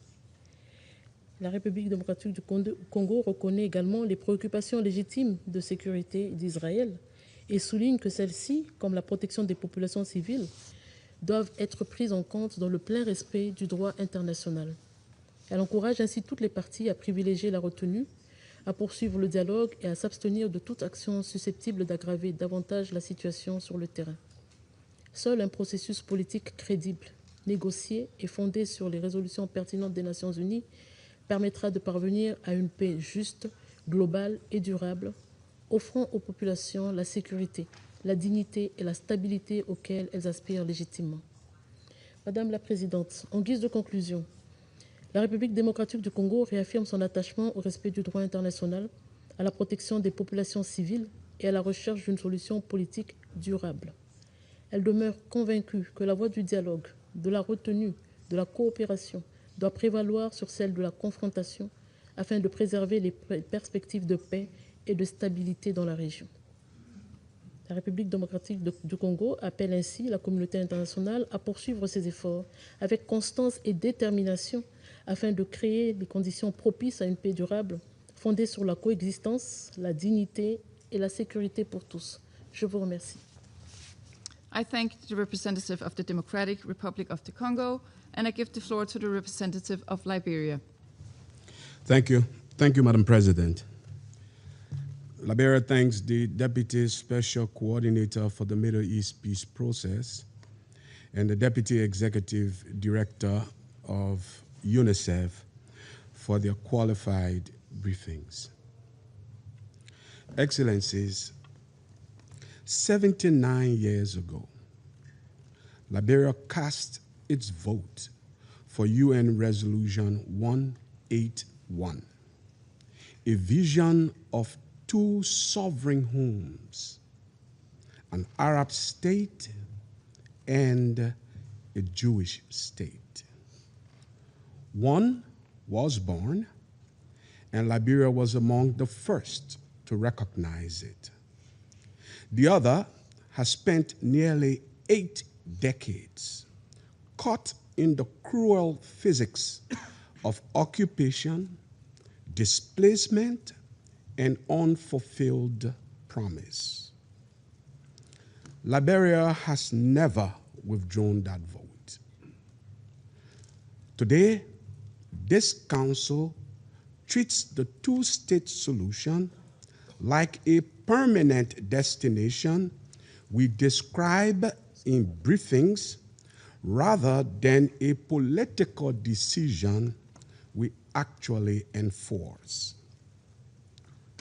La République démocratique du Congo reconnaît également les préoccupations légitimes de sécurité d'Israël et souligne que celles-ci, comme la protection des populations civiles, doivent être prises en compte dans le plein respect du droit international. Elle encourage ainsi toutes les parties à privilégier la retenue, à poursuivre le dialogue et à s'abstenir de toute action susceptible d'aggraver davantage la situation sur le terrain. Seul un processus politique crédible négociée et fondée sur les résolutions pertinentes des Nations Unies permettra de parvenir à une paix juste, globale et durable, offrant aux populations la sécurité, la dignité et la stabilité auxquelles elles aspirent légitimement. Madame la Présidente, en guise de conclusion, la République démocratique du Congo réaffirme son attachement au respect du droit international, à la protection des populations civiles et à la recherche d'une solution politique durable. Elle demeure convaincue que la voie du dialogue, de la retenue, de la coopération doit prévaloir sur celle de la confrontation afin de préserver les perspectives de paix et de stabilité dans la région. La République démocratique du Congo appelle ainsi la communauté internationale à poursuivre ses efforts avec constance et détermination afin de créer les conditions propices à une paix durable fondée sur la coexistence, la dignité et la sécurité pour tous. Je vous remercie. I thank the representative of the Democratic Republic of the Congo, and I give the floor to the representative of Liberia. Thank you. Thank you, Madam President. Liberia thanks the Deputy Special Coordinator for the Middle East Peace Process and the Deputy Executive Director of UNICEF for their qualified briefings. Excellencies, 79 years ago, Liberia cast its vote for UN Resolution 181, a vision of two sovereign homes, an Arab state and a Jewish state. One was born, and Liberia was among the first to recognize it. The other has spent nearly 8 decades caught in the cruel physics of occupation, displacement, and unfulfilled promise. Liberia has never withdrawn that vote. Today, this council treats the two-state solution like a permanent destination we describe in briefings rather than a political decision we actually enforce.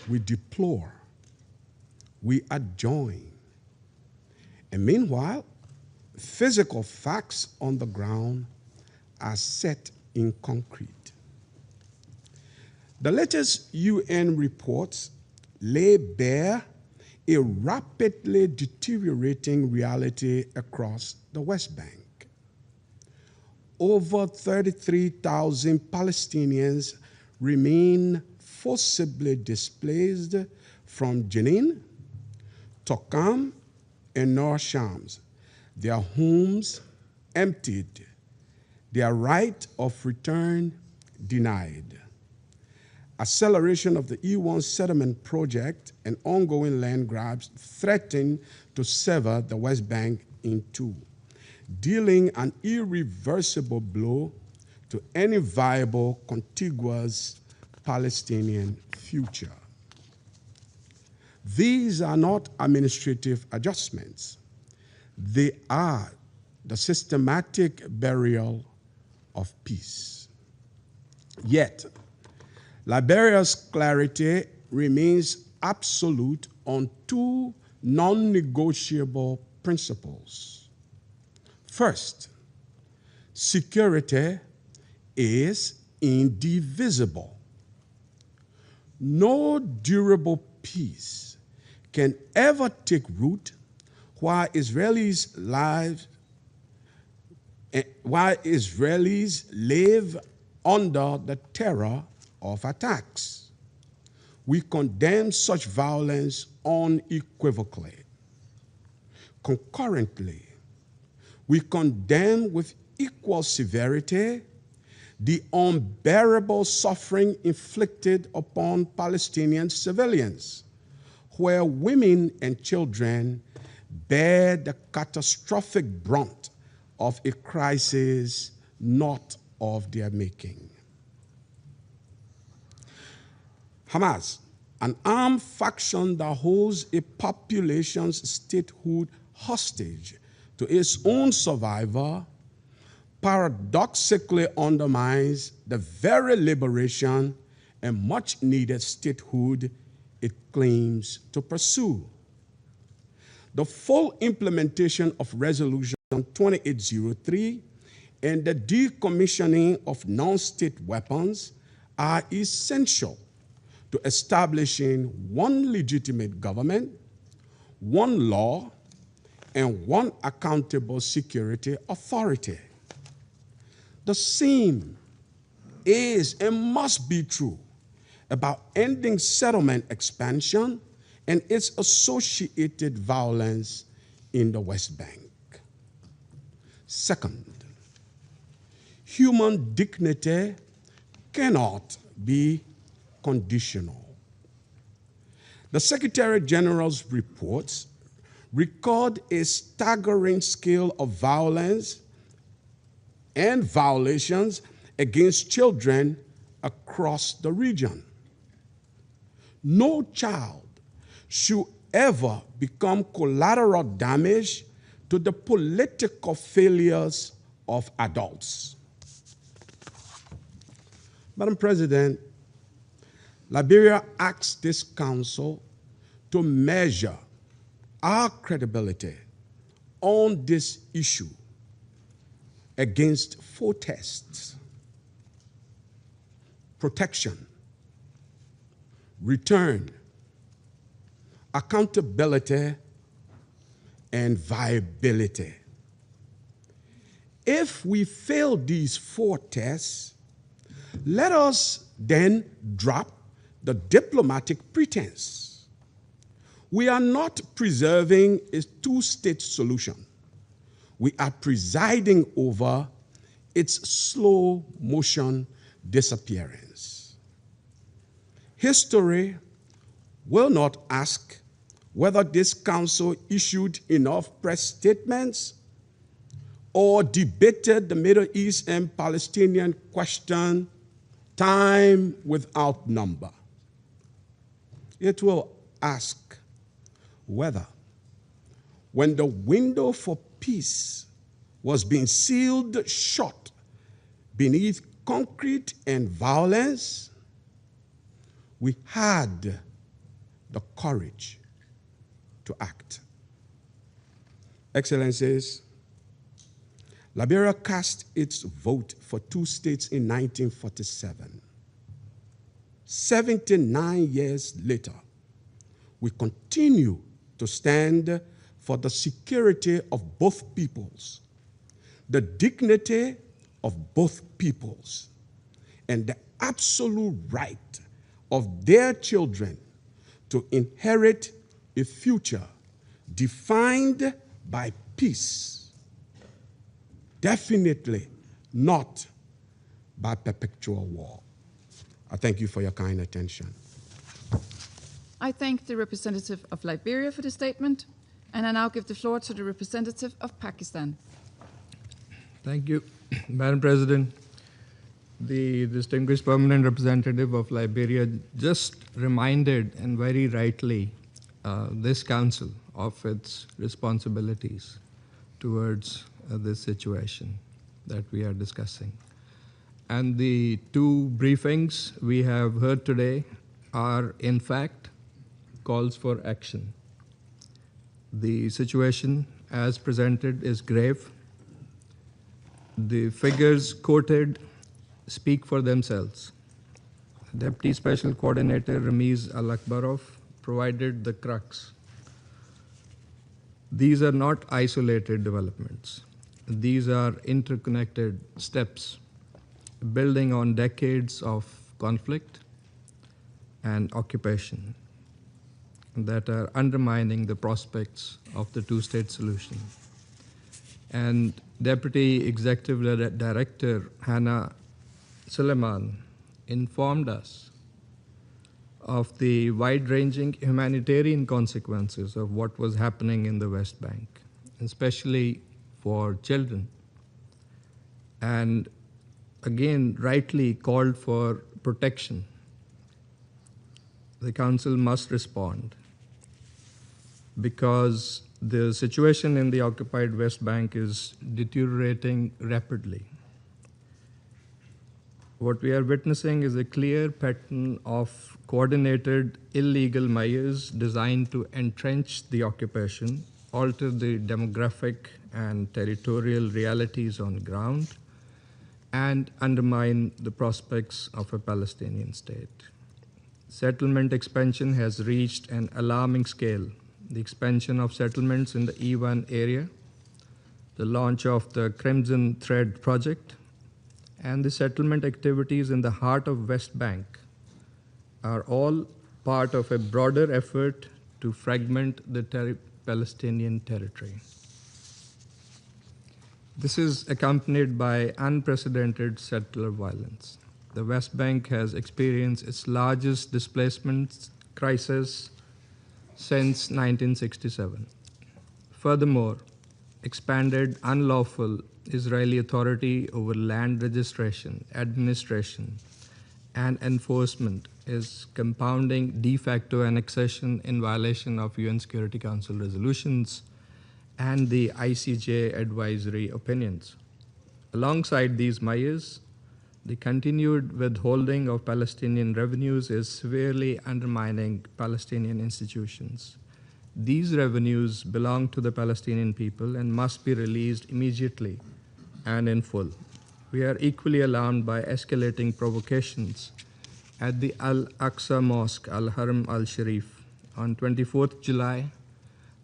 We deplore, we adjoin, and meanwhile, physical facts on the ground are set in concrete. The latest UN reports lay bare a rapidly deteriorating reality across the West Bank. Over 33,000 Palestinians remain forcibly displaced from Jenin, Tokam, and North Shams, their homes emptied, their right of return denied. Acceleration of the E1 settlement project and ongoing land grabs threaten to sever the West Bank in two, dealing an irreversible blow to any viable contiguous Palestinian future. These are not administrative adjustments. They are the systematic burial of peace. Yet, Liberia's clarity remains absolute on two non-negotiable principles. First, security is indivisible. No durable peace can ever take root while Israelis live under the terror of attacks. We condemn such violence unequivocally. Concurrently, we condemn with equal severity the unbearable suffering inflicted upon Palestinian civilians, where women and children bear the catastrophic brunt of a crisis not of their making. Hamas, an armed faction that holds a population's statehood hostage to its own survival, paradoxically undermines the very liberation and much needed statehood it claims to pursue. The full implementation of Resolution 2803 and the decommissioning of non-state weapons are essential to establishing one legitimate government, one law, and one accountable security authority. The same is and must be true about ending settlement expansion and its associated violence in the West Bank. Second, human dignity cannot be conditional. The Secretary General's reports record a staggering scale of violence and violations against children across the region. No child should ever become collateral damage to the political failures of adults. Madam President, Liberia asks this Council to measure our credibility on this issue against 4 tests: protection, return, accountability, and viability. If we fail these 4 tests, let us then drop the diplomatic pretense. We are not preserving a 2-state solution. We are presiding over its slow motion disappearance. History will not ask whether this Council issued enough press statements or debated the Middle East and Palestinian question time without number. It will ask whether, when the window for peace was being sealed shut beneath concrete and violence, we had the courage to act. Excellencies, Liberia cast its vote for 2 states in 1947. 79 years later, we continue to stand for the security of both peoples, the dignity of both peoples, and the absolute right of their children to inherit a future defined by peace, definitely not by perpetual war. I thank you for your kind attention. I thank the representative of Liberia for the statement, and I now give the floor to the representative of Pakistan. Thank you, Madam President. The distinguished permanent representative of Liberia just reminded, and very rightly, this Council of its responsibilities towards this situation that we are discussing. And the 2 briefings we have heard today are, in fact, calls for action. The situation as presented is grave. The figures quoted speak for themselves. Deputy Special Coordinator Ramiz Alakbarov provided the crux. These are not isolated developments. These are interconnected steps building on decades of conflict and occupation that are undermining the prospects of the 2-state solution. And Deputy Executive Director Hannah Suleiman informed us of the wide-ranging humanitarian consequences of what was happening in the West Bank, especially for children, and again rightly called for protection. The Council must respond because The situation in the occupied West Bank is deteriorating rapidly. What we are witnessing is a clear pattern of coordinated illegal measures designed to entrench the occupation, alter the demographic and territorial realities on ground, and undermine the prospects of a Palestinian state. Settlement expansion has reached an alarming scale. The expansion of settlements in the E1 area, the launch of the Crimson Thread project, and the settlement activities in the heart of West Bank are all part of a broader effort to fragment the Palestinian territory. This is accompanied by unprecedented settler violence. The West Bank has experienced its largest displacement crisis since 1967. Furthermore, expanded unlawful Israeli authority over land registration, administration, and enforcement is compounding de facto annexation in violation of UN Security Council resolutions and the ICJ advisory opinions. Alongside these measures, the continued withholding of Palestinian revenues is severely undermining Palestinian institutions. These revenues belong to the Palestinian people and must be released immediately and in full. We are equally alarmed by escalating provocations at the Al-Aqsa Mosque, Al-Haram Al-Sharif. On 24th July,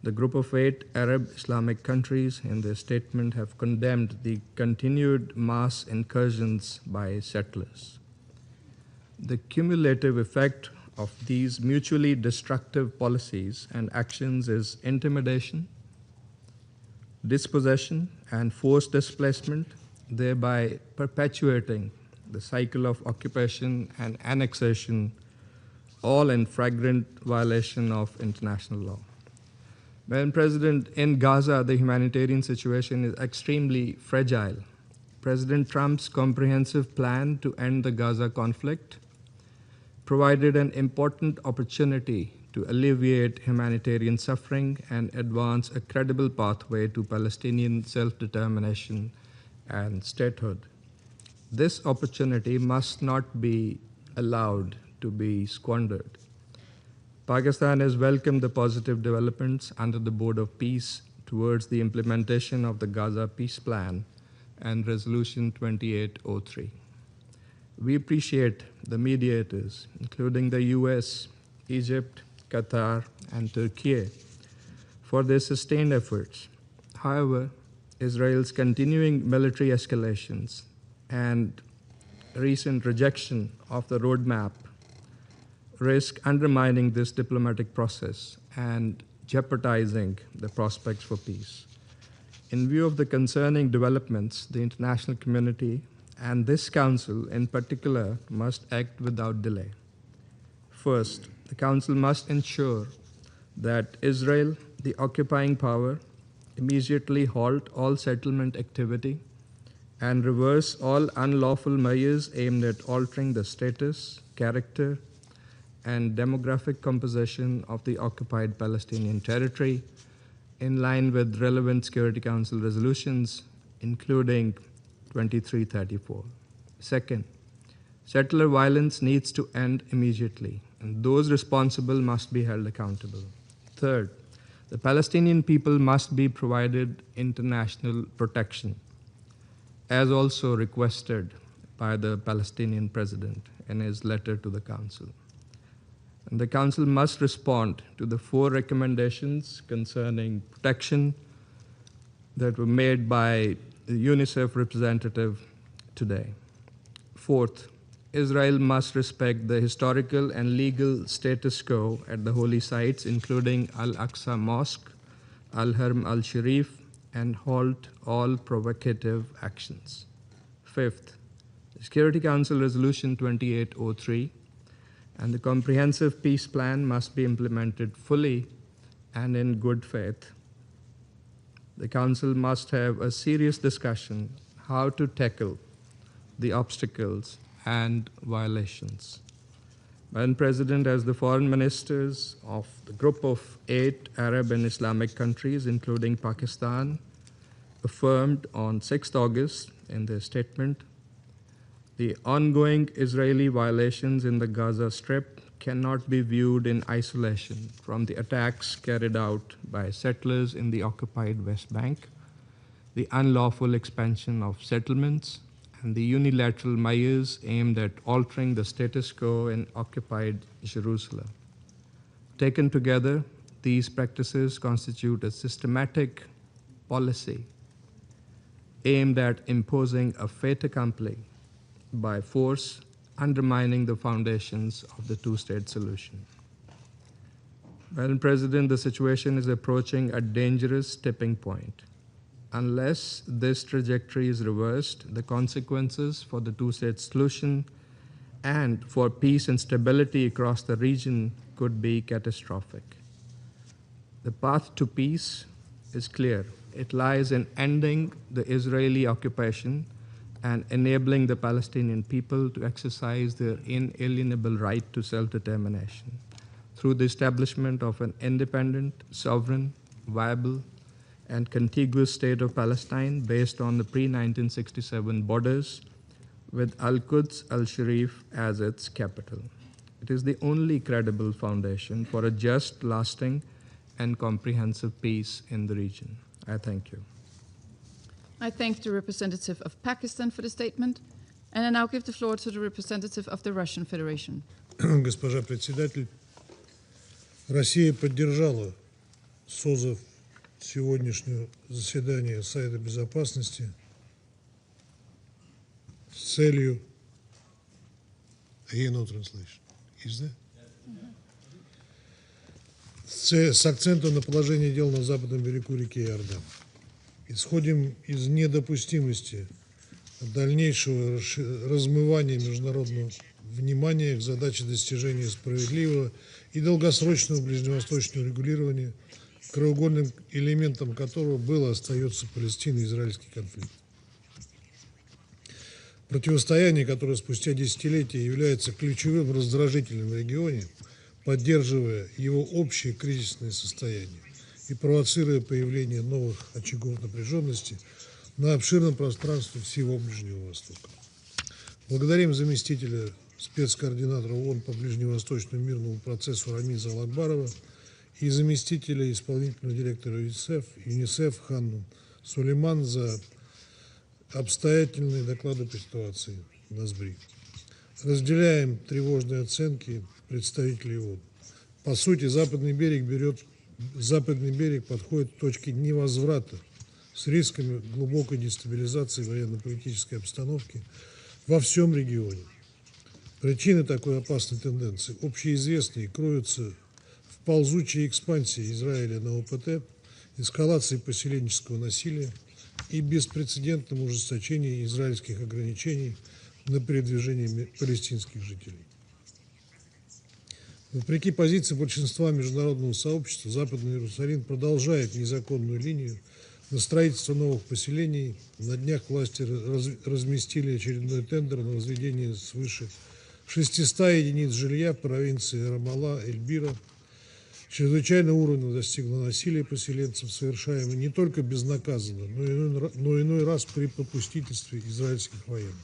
the group of 8 Arab Islamic countries in their statement have condemned the continued mass incursions by settlers. The cumulative effect of these mutually destructive policies and actions is intimidation, dispossession, and forced displacement, thereby perpetuating the cycle of occupation and annexation, all in flagrant violation of international law. Madam President, in Gaza, the humanitarian situation is extremely fragile. President Trump's comprehensive plan to end the Gaza conflict provided an important opportunity to alleviate humanitarian suffering and advance a credible pathway to Palestinian self-determination and statehood. This opportunity must not be allowed to be squandered. Pakistan has welcomed the positive developments under the Board of Peace towards the implementation of the Gaza Peace Plan and Resolution 2803. We appreciate the mediators, including the US, Egypt, Qatar, and Turkey, for their sustained efforts. However, Israel's continuing military escalations and recent rejection of the roadmap risk undermining this diplomatic process and jeopardizing the prospects for peace. In view of the concerning developments, the international community and this Council in particular must act without delay. First, the Council must ensure that Israel, the occupying power, immediately halt all settlement activity and reverse all unlawful measures aimed at altering the status, character, and demographic composition of the occupied Palestinian territory in line with relevant Security Council resolutions, including 2334. Second, settler violence needs to end immediately, and those responsible must be held accountable. Third, the Palestinian people must be provided international protection, as also requested by the Palestinian president in his letter to the Council. And the Council must respond to the 4 recommendations concerning protection that were made by the UNICEF representative today. Fourth, Israel must respect the historical and legal status quo at the holy sites, including Al-Aqsa Mosque, Al-Haram Al-Sharif, and halt all provocative actions. Fifth, the Security Council Resolution 2803 and the comprehensive peace plan must be implemented fully and in good faith. The Council must have a serious discussion how to tackle the obstacles and violations. Madam President, as the foreign ministers of the group of 8 Arab and Islamic countries, including Pakistan, affirmed on 6th August in their statement, the ongoing Israeli violations in the Gaza Strip cannot be viewed in isolation from the attacks carried out by settlers in the occupied West Bank, the unlawful expansion of settlements, and the unilateral measures aimed at altering the status quo in occupied Jerusalem. Taken together, these practices constitute a systematic policy aimed at imposing a fait accompli by force, undermining the foundations of the two-state solution. Madam President, the situation is approaching a dangerous tipping point. Unless this trajectory is reversed, the consequences for the two-state solution and for peace and stability across the region could be catastrophic. The path to peace is clear. It lies in ending the Israeli occupation and enabling the Palestinian people to exercise their inalienable right to self-determination through the establishment of an independent, sovereign, viable, and contiguous state of Palestine based on the pre-1967 borders with Al-Quds al-Sharif as its capital. It is the only credible foundation for a just, lasting, and comprehensive peace in the region. I thank you. I thank the representative of Pakistan for the statement, and I now give the floor to the representative of the Russian Federation. Госпожа председатель, Россия поддержала созыв сегодняшнего заседания Совета Безопасности с целью с акцентом на положение дел на западном берегу реки Иордан. Исходим из недопустимости дальнейшего размывания международного внимания к задаче достижения справедливого и долгосрочного ближневосточного регулирования, краеугольным элементом которого был и остается палестино-израильский конфликт. Противостояние, которое спустя десятилетия является ключевым раздражителем в регионе, поддерживая его общее кризисное состояние и провоцируя появление новых очагов напряженности на обширном пространстве всего Ближнего Востока. Благодарим заместителя спецкоординатора ООН по ближневосточному мирному процессу Рамиза Алакбарова и заместителя исполнительного директора ЮНИСЕФ Ханну Сулейман за обстоятельные доклады по ситуации на СБРИ. Разделяем тревожные оценки представителей ООН. По сути, западный берег подходит к точке невозврата с рисками глубокой дестабилизации военно-политической обстановки во всем регионе. Причины такой опасной тенденции общеизвестны и кроются в ползучей экспансии Израиля на ОПТ, эскалации поселенческого насилия и беспрецедентном ужесточении израильских ограничений на передвижение палестинских жителей. Вопреки позиции большинства международного сообщества, Западный Иерусалим продолжает незаконную линию на строительство новых поселений. На днях власти разместили очередной тендер на возведение свыше 600 единиц жилья в провинции Рамалла, Эльбира. Чрезвычайного уровня достигло насилие поселенцев, совершаемое не только безнаказанно, но иной раз при попустительстве израильских военных.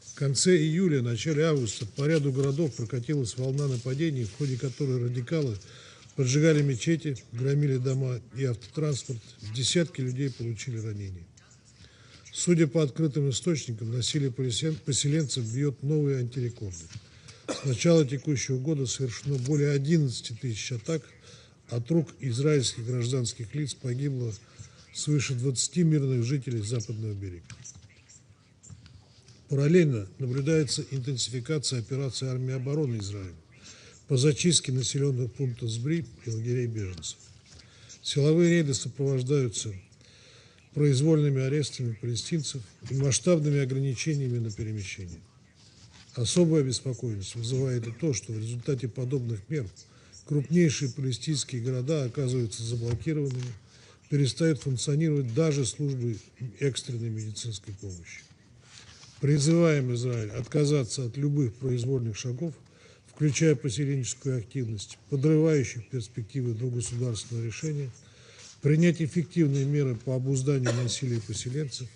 В конце июля, начале августа по ряду городов прокатилась волна нападений, в ходе которой радикалы поджигали мечети, громили дома и автотранспорт, десятки людей получили ранения. Судя по открытым источникам, насилие поселенцев бьет новые антирекорды. С начала текущего года совершено более 11 тысяч атак, от рук израильских гражданских лиц погибло свыше 20 мирных жителей Западного берега. Параллельно наблюдается интенсификация операций армии обороны Израиля по зачистке населенных пунктов СБРИ и лагерей беженцев. Силовые рейды сопровождаются произвольными арестами палестинцев и масштабными ограничениями на перемещение. Особая обеспокоенность вызывает и то, что в результате подобных мер крупнейшие палестинские города оказываются заблокированными, перестают функционировать даже службы экстренной медицинской помощи. Призываем Израиль отказаться от любых произвольных шагов, включая поселенческую активность, подрывающих перспективы двугосударственного решения, принять эффективные меры по обузданию насилия поселенцев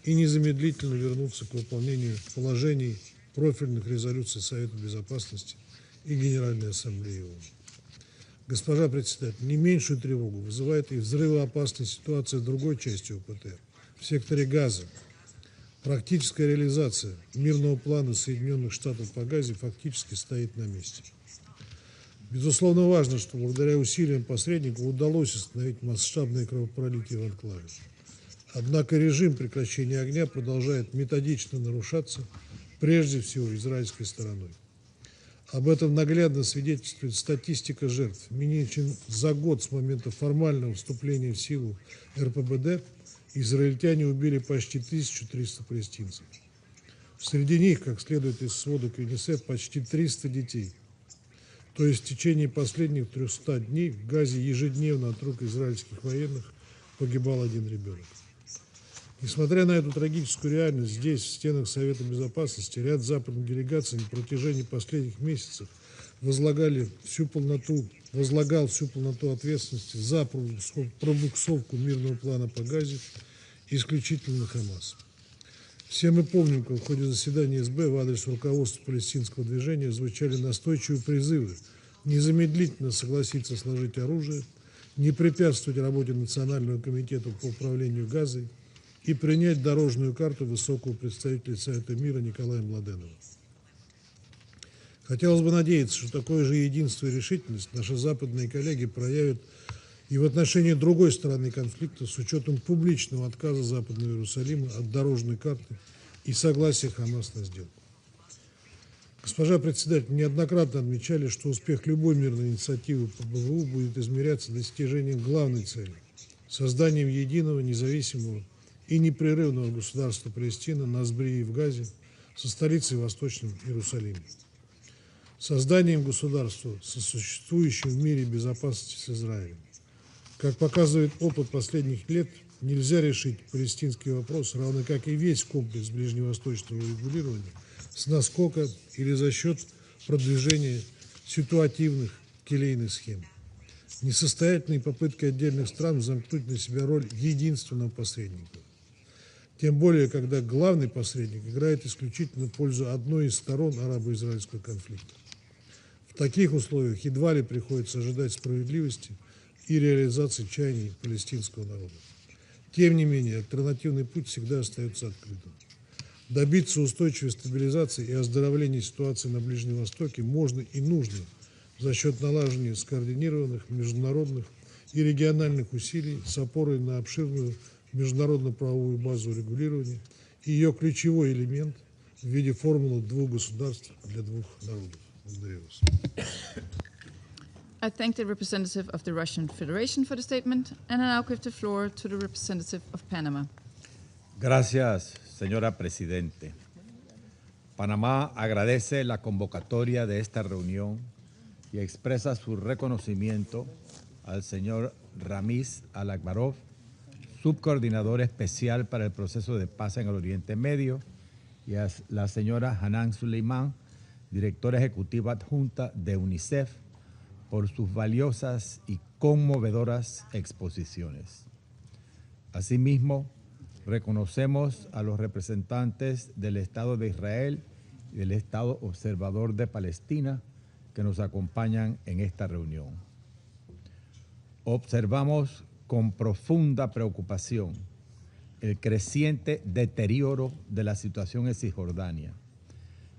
и незамедлительно вернуться к выполнению положений профильных резолюций Совета Безопасности и Генеральной Ассамблеи ООН. Госпожа председатель, не меньшую тревогу вызывает и взрывоопасная ситуация в другой части ОПТ, в секторе Газа. Практическая реализация мирного плана Соединенных Штатов по Газе фактически стоит на месте. Безусловно, важно, что благодаря усилиям посредников удалось остановить масштабное кровопролитие в анклаве. Однако режим прекращения огня продолжает методично нарушаться, прежде всего израильской стороной. Об этом наглядно свидетельствует статистика жертв. Менее чем за год с момента формального вступления в силу РПБД израильтяне убили почти 1300 палестинцев. Среди них, как следует из сводок ЮНИСЕФ, почти 300 детей. То есть в течение последних 300 дней в Газе ежедневно от рук израильских военных погибал один ребенок. Несмотря на эту трагическую реальность, здесь, в стенах Совета Безопасности, ряд западных делегаций на протяжении последних месяцев возлагал всю полноту ответственности за пробуксовку мирного плана по Газе исключительно на Хамас. Все мы помним, как в ходе заседания СБ в адрес руководства палестинского движения звучали настойчивые призывы незамедлительно согласиться сложить оружие, не препятствовать работе Национального комитета по управлению Газой и принять дорожную карту высокого представителя Совета мира Николая Младенова. Хотелось бы надеяться, что такое же единство и решительность наши западные коллеги проявят и в отношении другой стороны конфликта с учетом публичного отказа Западного Иерусалима от дорожной карты и согласия Хамас на сделку. Госпожа председатель, неоднократно отмечали, что успех любой мирной инициативы по БВУ будет измеряться достижением главной цели – созданием единого, независимого и непрерывного государства Палестина на Сбрии в Газе со столицей в Восточном Иерусалиме. Созданием государства, сосуществующим в мире безопасности с Израилем. Как показывает опыт последних лет, нельзя решить палестинский вопрос, равно как и весь комплекс ближневосточного регулирования, с наскока или за счет продвижения ситуативных келейных схем. Несостоятельные попытки отдельных стран замкнуть на себя роль единственного посредника. Тем более, когда главный посредник играет исключительно в пользу одной из сторон арабо-израильского конфликта. В таких условиях едва ли приходится ожидать справедливости и реализации чаяний палестинского народа. Тем не менее, альтернативный путь всегда остается открытым. Добиться устойчивой стабилизации и оздоровления ситуации на Ближнем Востоке можно и нужно за счет налаживания скоординированных международных и региональных усилий с опорой на обширную международно-правовую базу регулирования и ее ключевой элемент в виде формулы двух государств для двух народов. Благодарю вас. I thank the representative of the Russian Federation for the statement, and I now give the floor to the representative of Panama. Gracias, señora Presidente. Panamá agradece la convocatoria de esta reunión y expresa su reconocimiento al señor Ramiz Alakbarov, subcoordinador especial para el proceso de paz en el Oriente Medio, y a la señora Hanan Suleiman, directora ejecutiva adjunta de UNICEF, por sus valiosas y conmovedoras exposiciones. Asimismo, reconocemos a los representantes del Estado de Israel y del Estado Observador de Palestina que nos acompañan en esta reunión. Observamos con profunda preocupación el creciente deterioro de la situación en Cisjordania,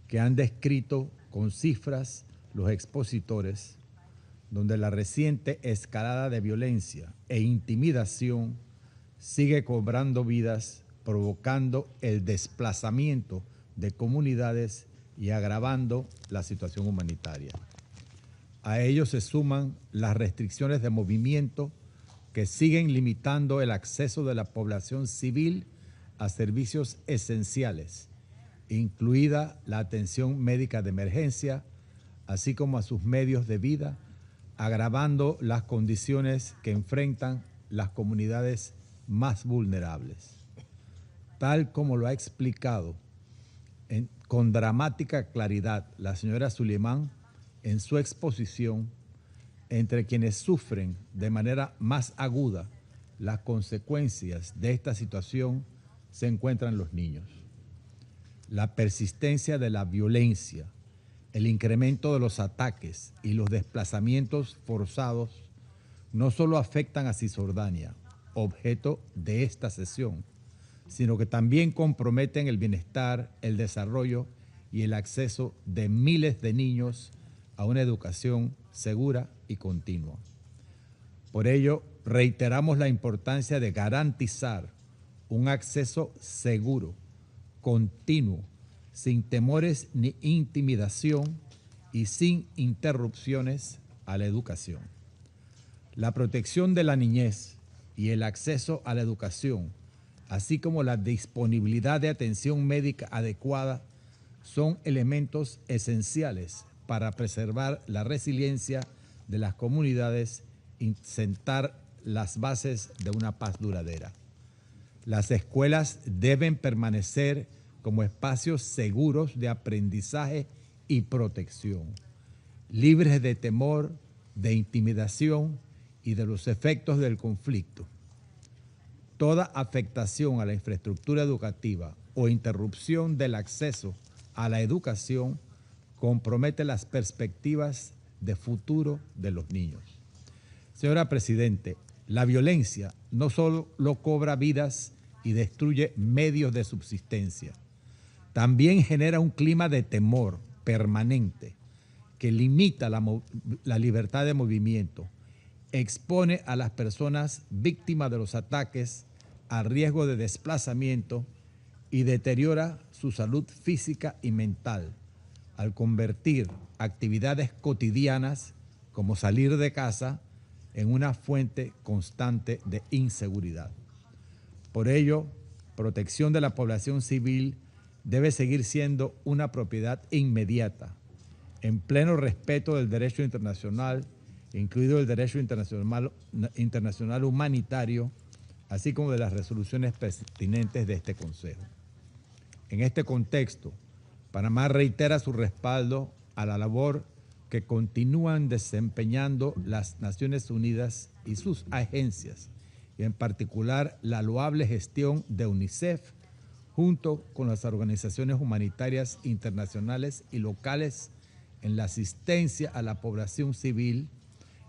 que han descrito con cifras los expositores, donde la reciente escalada de violencia e intimidación sigue cobrando vidas, provocando el desplazamiento de comunidades y agravando la situación humanitaria. A ello se suman las restricciones de movimiento que siguen limitando el acceso de la población civil a servicios esenciales, incluida la atención médica de emergencia, así como a sus medios de vida, agravando las condiciones que enfrentan las comunidades más vulnerables. Tal como lo ha explicado con dramática claridad la señora Suleiman, en su exposición, entre quienes sufren de manera más aguda las consecuencias de esta situación se encuentran los niños. La persistencia de la violencia, el incremento de los ataques y los desplazamientos forzados no solo afectan a Cisjordania, objeto de esta sesión, sino que también comprometen el bienestar, el desarrollo y el acceso de miles de niños a una educación segura y continua. Por ello, reiteramos la importancia de garantizar un acceso seguro, continuo, sin temores ni intimidación y sin interrupciones a la educación. La protección de la niñez y el acceso a la educación, así como la disponibilidad de atención médica adecuada, son elementos esenciales para preservar la resiliencia de las comunidades y sentar las bases de una paz duradera. Las escuelas deben permanecer como espacios seguros de aprendizaje y protección, libres de temor, de intimidación y de los efectos del conflicto. Toda afectación a la infraestructura educativa o interrupción del acceso a la educación compromete las perspectivas de futuro de los niños. Señora Presidente, la violencia no solo cobra vidas y destruye medios de subsistencia, también genera un clima de temor permanente que limita la libertad de movimiento, expone a las personas víctimas de los ataques a riesgo de desplazamiento y deteriora su salud física y mental al convertir actividades cotidianas como salir de casa en una fuente constante de inseguridad. Por ello, protección de la población civil debe seguir siendo una propiedad inmediata, en pleno respeto del derecho internacional, incluido el derecho internacional humanitario, así como de las resoluciones pertinentes de este Consejo. En este contexto, Panamá reitera su respaldo a la labor que continúan desempeñando las Naciones Unidas y sus agencias, y en particular la loable gestión de UNICEF, junto con las organizaciones humanitarias internacionales y locales en la asistencia a la población civil,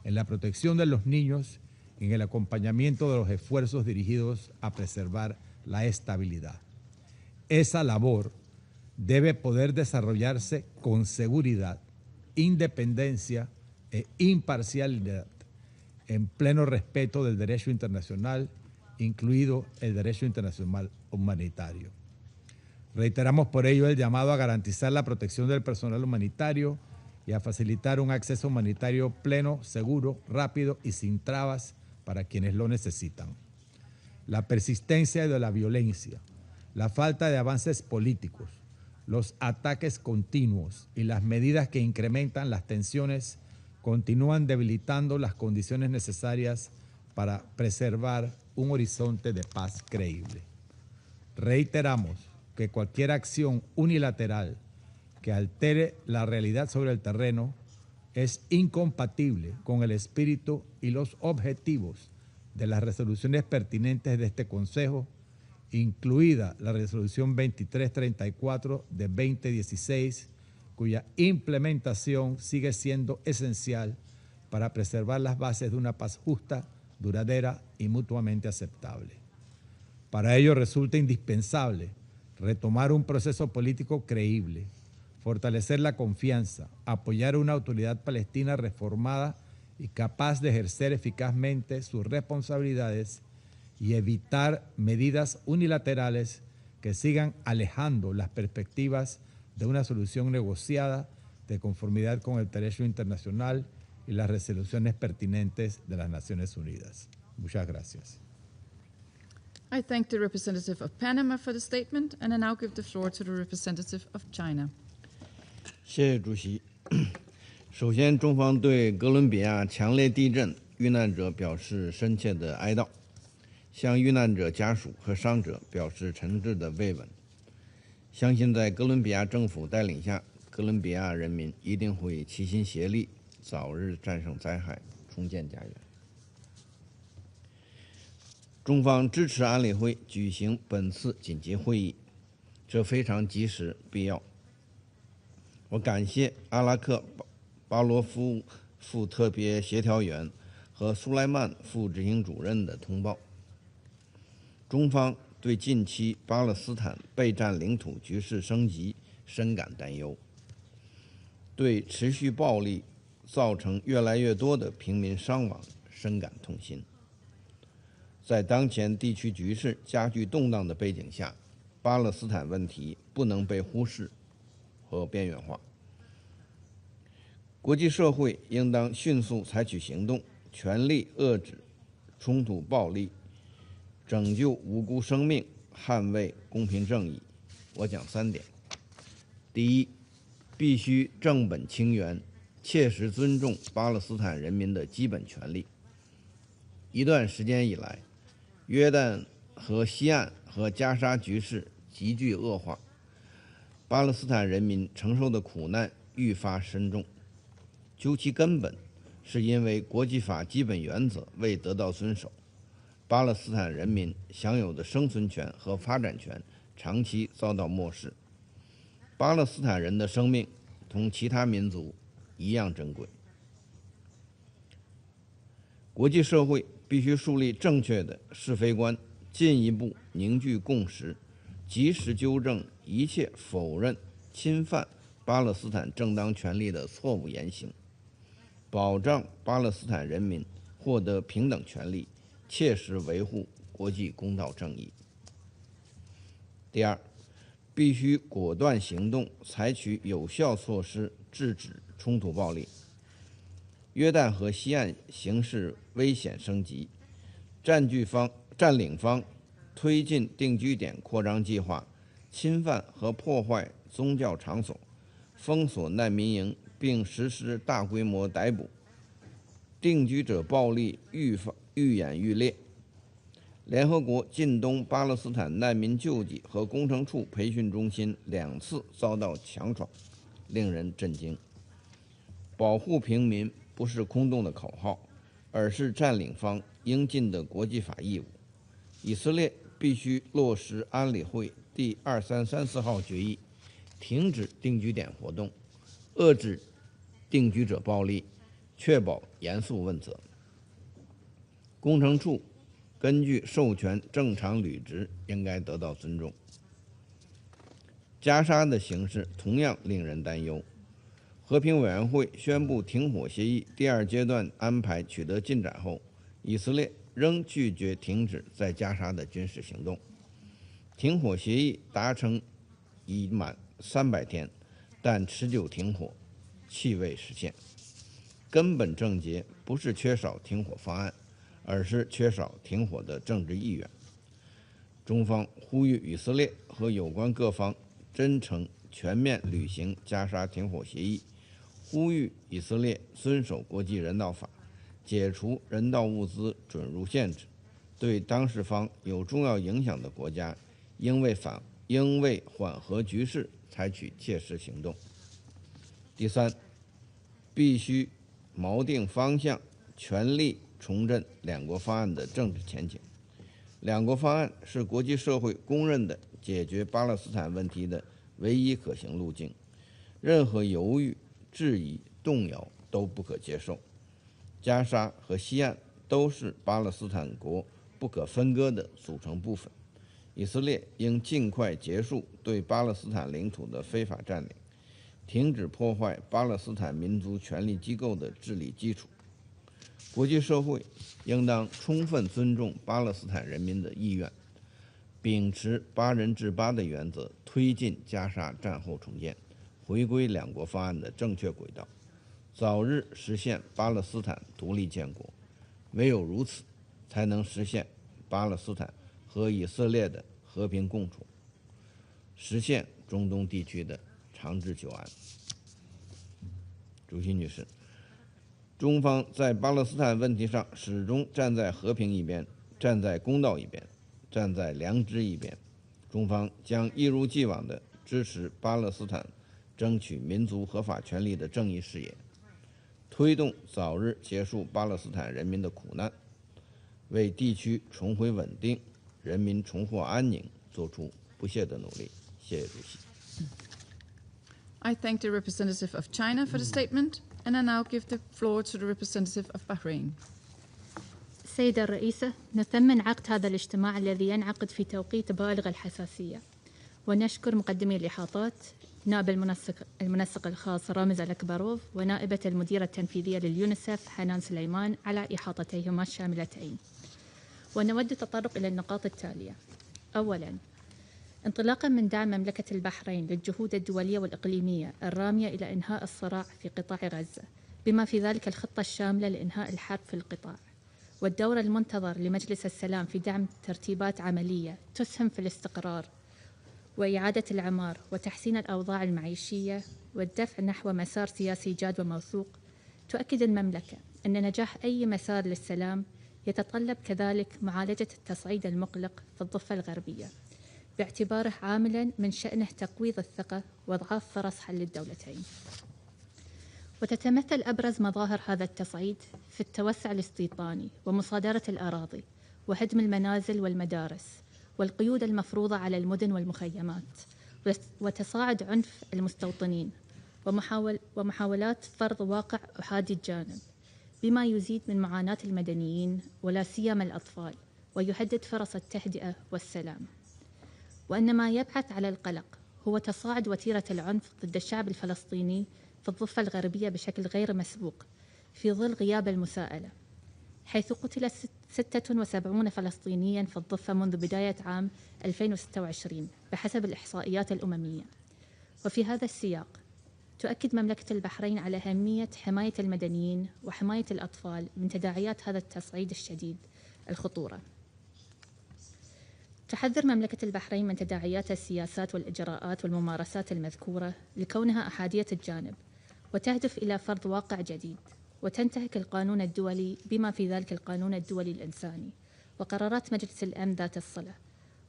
en la protección de los niños y en el acompañamiento de los esfuerzos dirigidos a preservar la estabilidad. Esa labor debe poder desarrollarse con seguridad, independencia e imparcialidad, en pleno respeto del derecho internacional, incluido el derecho internacional humanitario. Reiteramos por ello el llamado a garantizar la protección del personal humanitario y a facilitar un acceso humanitario pleno, seguro, rápido y sin trabas para quienes lo necesitan. La persistencia de la violencia, la falta de avances políticos, los ataques continuos y las medidas que incrementan las tensiones continúan debilitando las condiciones necesarias para preservar un horizonte de paz creíble. Reiteramos que cualquier acción unilateral que altere la realidad sobre el terreno es incompatible con el espíritu y los objetivos de las resoluciones pertinentes de este Consejo, incluida la resolución 2334 de 2016, cuya implementación sigue siendo esencial para preservar las bases de una paz justa, duradera y mutuamente aceptable. Para ello resulta indispensable retomar un proceso político creíble, fortalecer la confianza, apoyar una autoridad palestina reformada y capaz de ejercer eficazmente sus responsabilidades y evitar medidas unilaterales que sigan alejando las perspectivas de una solución negociada de conformidad con el derecho internacional y las resoluciones pertinentes de las Naciones Unidas. Muchas gracias. I thank the representative of Panama for the statement, and I now give the floor to the representative of China. 谢谢主席。首先，中方对哥伦比亚强烈地震遇难者表示深切的哀悼，向遇难者家属和伤者表示诚挚的慰问。相信在哥伦比亚政府带领下，哥伦比亚人民一定会齐心协力，早日战胜灾害，重建家园。中方支持安理会举行本次紧急会议，这非常及时必要。我感谢阿拉克巴罗夫副特别协调员和苏莱曼副执行主任的通报。中方对近期巴勒斯坦被占领土局势升级深感担忧，对持续暴力造成越来越多的平民伤亡深感痛心。在当前地区局势加剧动荡的背景下，巴勒斯坦问题不能被忽视和边缘化。国际社会应当迅速采取行动，全力遏制冲突暴力，拯救无辜生命，捍卫公平正义。我讲3点：第一，必须正本清源，切实尊重巴勒斯坦人民的基本权利。一段时间以来，约旦河西岸和加沙局势急剧恶化，巴勒斯坦人民承受的苦难愈发深重。究其根本，是因为国际法基本原则未得到遵守，巴勒斯坦人民享有的生存权和发展权长期遭到漠视。巴勒斯坦人的生命同其他民族一样珍贵。国际社会必须树立正确的是非观，进一步凝聚共识，及时纠正一切否认、侵犯巴勒斯坦正当权利的错误言行，保障巴勒斯坦人民获得平等权利，切实维护国际公道正义。第二，必须果断行动，采取有效措施制止冲突暴力。约旦河西岸形势危险升级，占领方推进定居点扩张计划，侵犯和破坏宗教场所，封锁难民营，并实施大规模逮捕，定居者暴力愈演愈烈。联合国近东巴勒斯坦难民救济和工程处培训中心2次遭到强闯，令人震惊。保护平民不是空洞的口号，而是占领方应尽的国际法义务。以色列必须落实安理会第2334号决议，停止定居点活动，遏制定居者暴力，确保严肃问责。工程处根据授权正常履职应该得到尊重。加沙的形势同样令人担忧。和平委员会宣布停火协议第2阶段安排取得进展后，以色列仍拒绝停止在加沙的军事行动。停火协议达成已满300天，但持久停火气未实现。根本症结不是缺少停火方案，而是缺少停火的政治意愿。中方呼吁以色列和有关各方真诚全面履行加沙停火协议，呼吁以色列遵守国际人道法，解除人道物资准入限制，对当事方有重要影响的国家应为缓和局势采取切实行动。第三，必须锚定方向，全力重振2国方案的政治前景。2国方案是国际社会公认的解决巴勒斯坦问题的唯一可行路径，任何犹豫、质疑、动摇都不可接受。加沙和西岸都是巴勒斯坦国不可分割的组成部分，以色列应尽快结束对巴勒斯坦领土的非法占领，停止破坏巴勒斯坦民族权力机构的治理基础。国际社会应当充分尊重巴勒斯坦人民的意愿，秉持8人制8的原则，推进加沙战后重建，回归2国方案的正确轨道，早日实现巴勒斯坦独立建国。唯有如此，才能实现巴勒斯坦和以色列的和平共处，实现中东地区的长治久安。主席女士，中方在巴勒斯坦问题上始终站在和平一边，站在公道一边，站在良知一边。中方将一如既往地支持巴勒斯坦争取民族合法权利的正义事业，推动早日结束巴勒斯坦人民的苦难，为地区重回稳定、人民重获安宁做出不懈的努力。谢谢主席。I thank the representative of China for the statement, and I now give the floor to the representative of Bahrain. سيدة الرئيسة، نثمن عقد هذا الاجتماع الذي ينعقد في توقيت بالغ الحساسية، ونشكر مقدمي الإحاطات نائب المنسق الخاص رامز ألاكباروف ونائبة المديرة التنفيذية لليونسف حنان سليمان على إحاطتيهما الشاملتين. ونود التطرق إلى النقاط التالية. أولاً، انطلاقاً من دعم مملكة البحرين للجهود الدولية والإقليمية الرامية إلى إنهاء الصراع في قطاع غزة، بما في ذلك الخطة الشاملة لإنهاء الحرب في القطاع، والدور المنتظر لمجلس السلام في دعم ترتيبات عملية تسهم في الاستقرار وإعادة العمار وتحسين الأوضاع المعيشية والدفع نحو مسار سياسي جاد وموثوق، تؤكد المملكة أن نجاح أي مسار للسلام يتطلب كذلك معالجة التصعيد المقلق في الضفة الغربية، باعتباره عاملاً من شأنه تقويض الثقة وإضعاف فرص حل الدولتين. وتتمثل أبرز مظاهر هذا التصعيد في التوسع الاستيطاني ومصادرة الأراضي وهدم المنازل والمدارس والقيود المفروضة على المدن والمخيمات وتصاعد عنف المستوطنين ومحاولات فرض واقع أحادي الجانب، بما يزيد من معاناة المدنيين ولا سيما الأطفال ويهدد فرص التهدئة والسلام. وأن ما يبعث على القلق هو تصاعد وتيرة العنف ضد الشعب الفلسطيني في الضفة الغربية بشكل غير مسبوق في ظل غياب المساءلة، حيث قتل 76 فلسطينياً في الضفة منذ بداية عام 2026 بحسب الإحصائيات الأممية. وفي هذا السياق تؤكد مملكة البحرين على أهمية حماية المدنيين وحماية الأطفال من تداعيات هذا التصعيد الشديد الخطورة. تحذر مملكة البحرين من تداعيات السياسات والإجراءات والممارسات المذكورة لكونها أحادية الجانب وتهدف إلى فرض واقع جديد، وتنتهك القانون الدولي بما في ذلك القانون الدولي الإنساني وقرارات مجلس الأمن ذات الصلة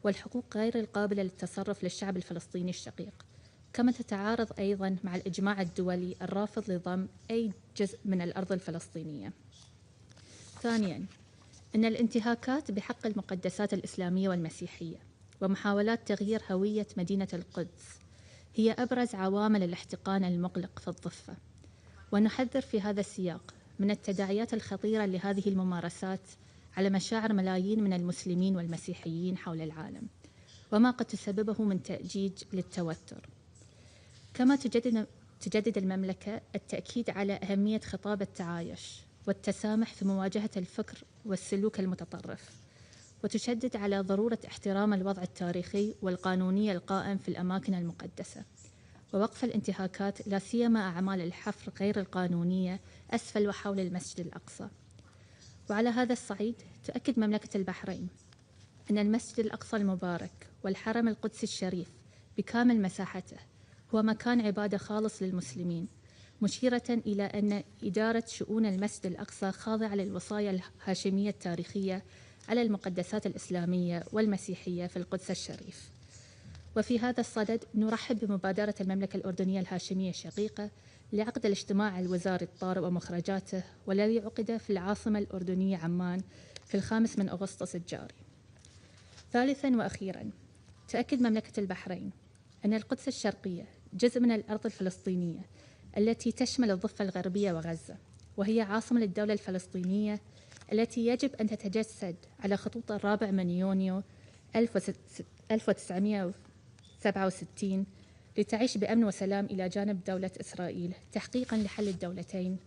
والحقوق غير القابلة للتصرف للشعب الفلسطيني الشقيق، كما تتعارض أيضاً مع الإجماع الدولي الرافض لضم أي جزء من الأرض الفلسطينية. ثانياً، أن الانتهاكات بحق المقدسات الإسلامية والمسيحية ومحاولات تغيير هوية مدينة القدس هي أبرز عوامل الاحتقان المقلق في الضفة، ونحذر في هذا السياق من التداعيات الخطيرة لهذه الممارسات على مشاعر ملايين من المسلمين والمسيحيين حول العالم، وما قد تسببه من تأجيج للتوتر. كما تجدد المملكة التأكيد على أهمية خطاب التعايش والتسامح في مواجهة الفكر والسلوك المتطرف، وتشدد على ضرورة احترام الوضع التاريخي والقانوني القائم في الأماكن المقدسة، ووقف الانتهاكات لا سيما أعمال الحفر غير القانونية أسفل وحول المسجد الأقصى. وعلى هذا الصعيد تؤكد مملكة البحرين أن المسجد الأقصى المبارك والحرم القدسي الشريف بكامل مساحته هو مكان عبادة خالص للمسلمين، مشيرة إلى أن إدارة شؤون المسجد الأقصى خاضعة للوصايا الهاشمية التاريخية على المقدسات الإسلامية والمسيحية في القدس الشريف. وفي هذا الصدد نرحب بمبادرة المملكة الأردنية الهاشمية الشقيقة لعقد الاجتماع الوزاري الطارئ ومخرجاته، والذي عقد في العاصمة الأردنية عمان في 5 أغسطس الجاري. ثالثاً وأخيراً، تؤكد مملكة البحرين أن القدس الشرقية جزء من الأرض الفلسطينية التي تشمل الضفة الغربية وغزة، وهي عاصمة للدولة الفلسطينية التي يجب أن تتجسد على خطوط 4 يونيو 1967 لتعيش بأمن وسلام إلى جانب دولة إسرائيل، تحقيقاً لحل الدولتين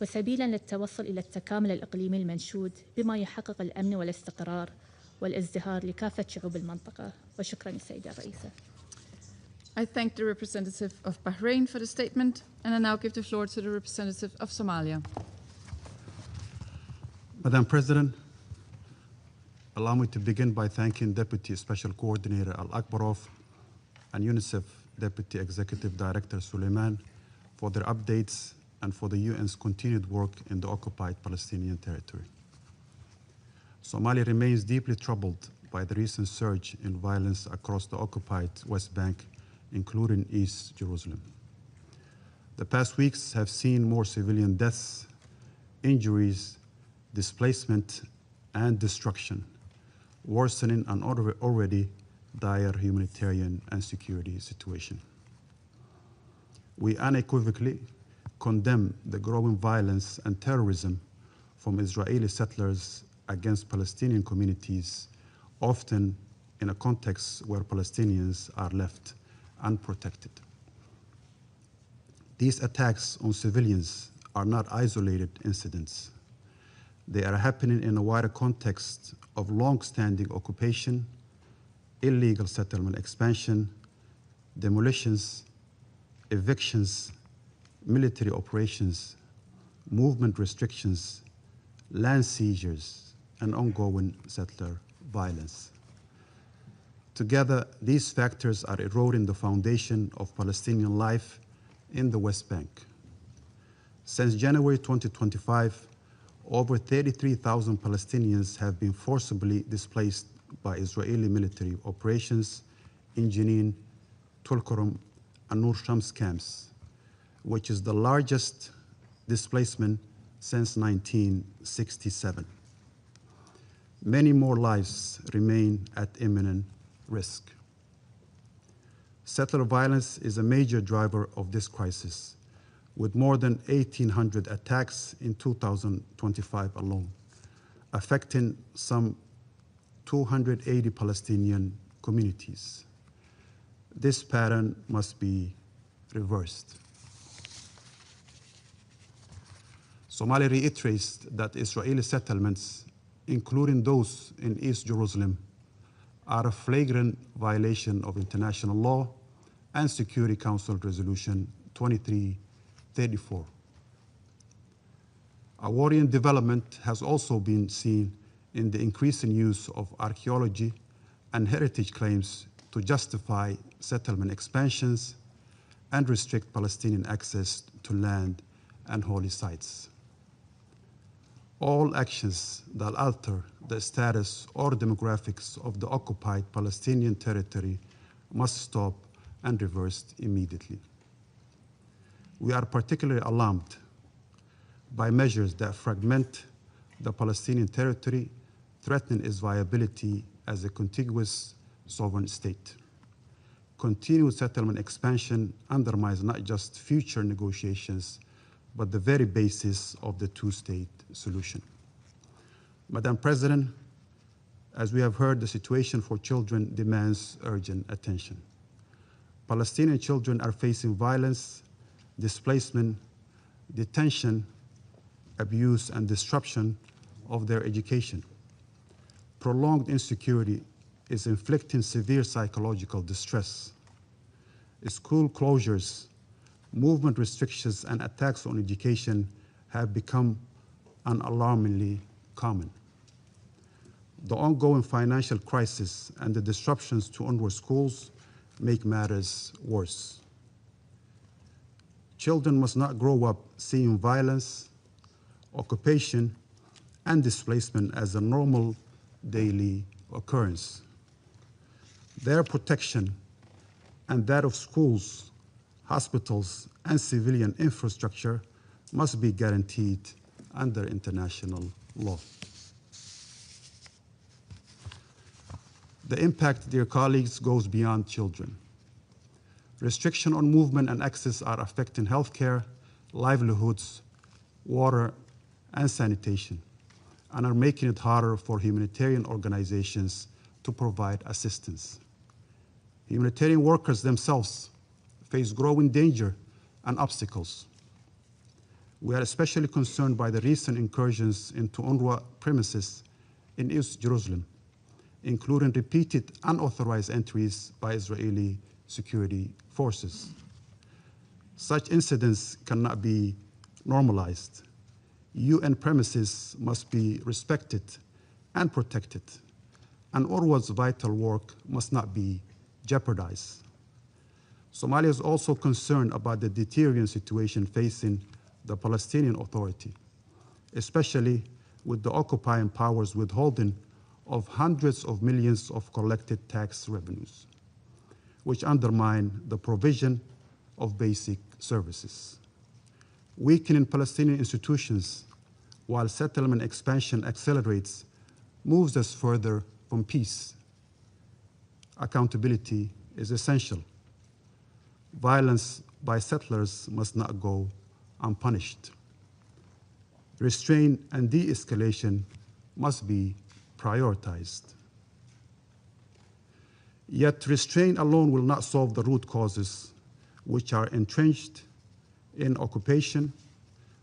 وسبيلاً للتوصل إلى التكامل الإقليمي المنشود بما يحقق الأمن والاستقرار والازدهار لكافة شعوب المنطقة. وشكراً السيدة الرئيسة. I thank the representative of Bahrain for the statement, and I now give the floor to the representative of Somalia. Madam President, allow me to begin by thanking Deputy Special Coordinator Alakbarov and UNICEF Deputy Executive Director Suleiman for their updates and for the UN's continued work in the occupied Palestinian territory. Somalia remains deeply troubled by the recent surge in violence across the occupied West Bank, including East Jerusalem. The past weeks have seen more civilian deaths, injuries, displacement, and destruction, worsening an already dire humanitarian and security situation. We unequivocally condemn the growing violence and terrorism from Israeli settlers against Palestinian communities, often in a context where Palestinians are left unprotected. These attacks on civilians are not isolated incidents. They are happening in a wider context of long-standing occupation, illegal settlement expansion, demolitions, evictions, military operations, movement restrictions, land seizures, and ongoing settler violence. Together, these factors are eroding the foundation of Palestinian life in the West Bank. Since January 2025, over 33,000 Palestinians have been forcibly displaced by Israeli military operations in Jenin, Tulkarm, and Nur Shams camps, which is the largest displacement since 1967. Many more lives remain at imminent risk. Settler violence is a major driver of this crisis, with more than 1,800 attacks in 2025 alone, affecting some 280 Palestinian communities. This pattern must be reversed. Somalia reiterates that Israeli settlements, including those in East Jerusalem, are a flagrant violation of international law and Security Council Resolution 2334. A worrying development has also been seen in the increasing use of archaeology and heritage claims to justify settlement expansions and restrict Palestinian access to land and holy sites. All actions that alter the status or demographics of the occupied Palestinian territory must stop and reversed immediately. We are particularly alarmed by measures that fragment the Palestinian territory, threatening its viability as a contiguous sovereign state. Continued settlement expansion undermines not just future negotiations, but the very basis of the two-state solution. Madam President, as we have heard, the situation for children demands urgent attention. Palestinian children are facing violence, displacement, detention, abuse, and disruption of their education. Prolonged insecurity is inflicting severe psychological distress. School closures, movement restrictions, and attacks on education have become alarmingly common. The ongoing financial crisis and the disruptions to UNRWA schools make matters worse. Children must not grow up seeing violence, occupation, and displacement as a normal daily occurrence. Their protection and that of schools, hospitals, and civilian infrastructure must be guaranteed under international law. The impact, dear colleagues, goes beyond children. Restriction on movement and access are affecting healthcare, livelihoods, water, and sanitation, and are making it harder for humanitarian organizations to provide assistance. Humanitarian workers themselves face growing danger and obstacles. We are especially concerned by the recent incursions into UNRWA premises in East Jerusalem, including repeated unauthorized entries by Israeli security forces. Such incidents cannot be normalized. UN premises must be respected and protected, and UNRWA's vital work must not be jeopardized. Somalia is also concerned about the deteriorating situation facing the Palestinian Authority, especially with the occupying powers withholding of hundreds of millions of collected tax revenues, which undermine the provision of basic services. Weakening Palestinian institutions while settlement expansion accelerates moves us further from peace. Accountability is essential. Violence by settlers must not go unpunished. Restraint and de-escalation must be prioritized. Yet restraint alone will not solve the root causes, which are entrenched in occupation,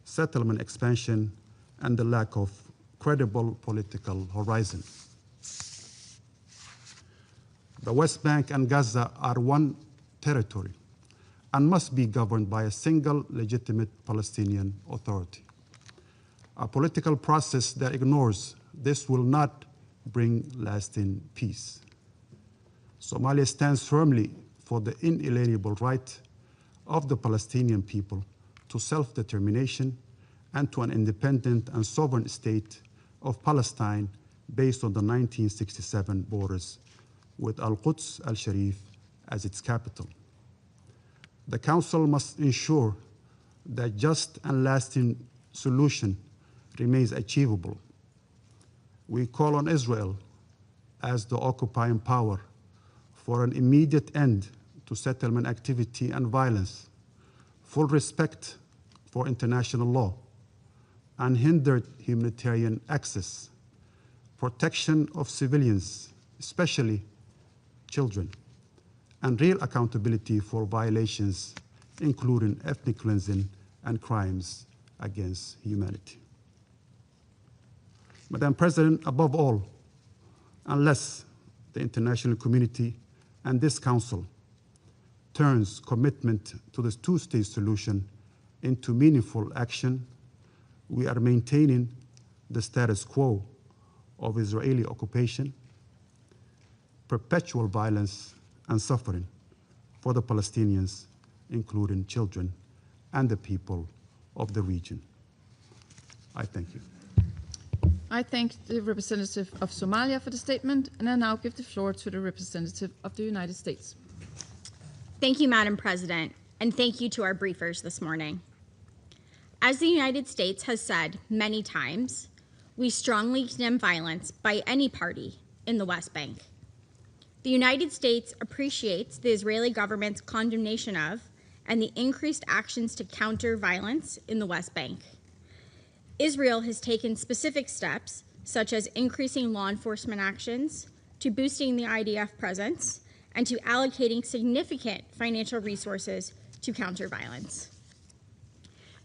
settlement expansion, and the lack of credible political horizon. The West Bank and Gaza are one territory and must be governed by a single legitimate Palestinian Authority. A political process that ignores this will not bring lasting peace. Somalia stands firmly for the inalienable right of the Palestinian people to self-determination and to an independent and sovereign state of Palestine based on the 1967 borders with Al-Quds al-Sharif as its capital. The Council must ensure that just and lasting solution remains achievable. We call on Israel as the occupying power for an immediate end to settlement activity and violence, full respect for international law, unhindered humanitarian access, protection of civilians, especially children, and real accountability for violations, including ethnic cleansing and crimes against humanity. Madam President, above all, unless the international community and this Council turns commitment to the two-state solution into meaningful action, we are maintaining the status quo of Israeli occupation, perpetual violence and suffering for the Palestinians, including children and the people of the region. I thank you. I thank the representative of Somalia for the statement, and I now give the floor to the representative of the United States. Thank you, Madam President, and thank you to our briefers this morning. As the United States has said many times, we strongly condemn violence by any party in the West Bank. The United States appreciates the Israeli government's condemnation of and the increased actions to counter violence in the West Bank. Israel has taken specific steps, such as increasing law enforcement actions, to boosting the IDF presence, and to allocating significant financial resources to counter violence.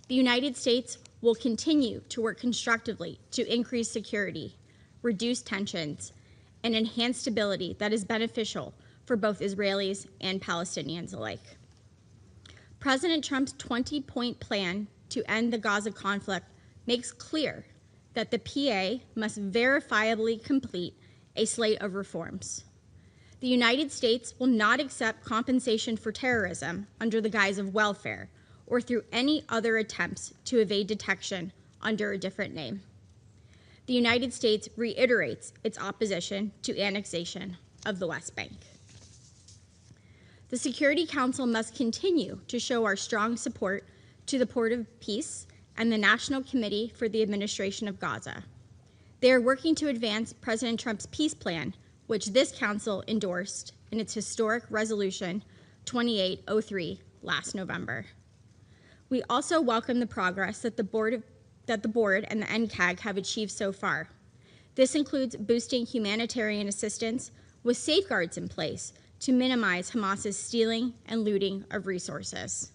The United States will continue to work constructively to increase security, reduce tensions, and enhance stability that is beneficial for both Israelis and Palestinians alike. President Trump's 20-point plan to end the Gaza conflict makes clear that the PA must verifiably complete a slate of reforms. The United States will not accept compensation for terrorism under the guise of welfare or through any other attempts to evade detection under a different name. The United States reiterates its opposition to annexation of the West Bank. The Security Council must continue to show our strong support to the Port of Peace and the National Committee for the Administration of Gaza. They are working to advance President Trump's peace plan, which this Council endorsed in its historic Resolution 2803 last November. We also welcome the progress that the Board and the NCAG have achieved so far. This includes boosting humanitarian assistance with safeguards in place to minimize Hamas's stealing and looting of resources.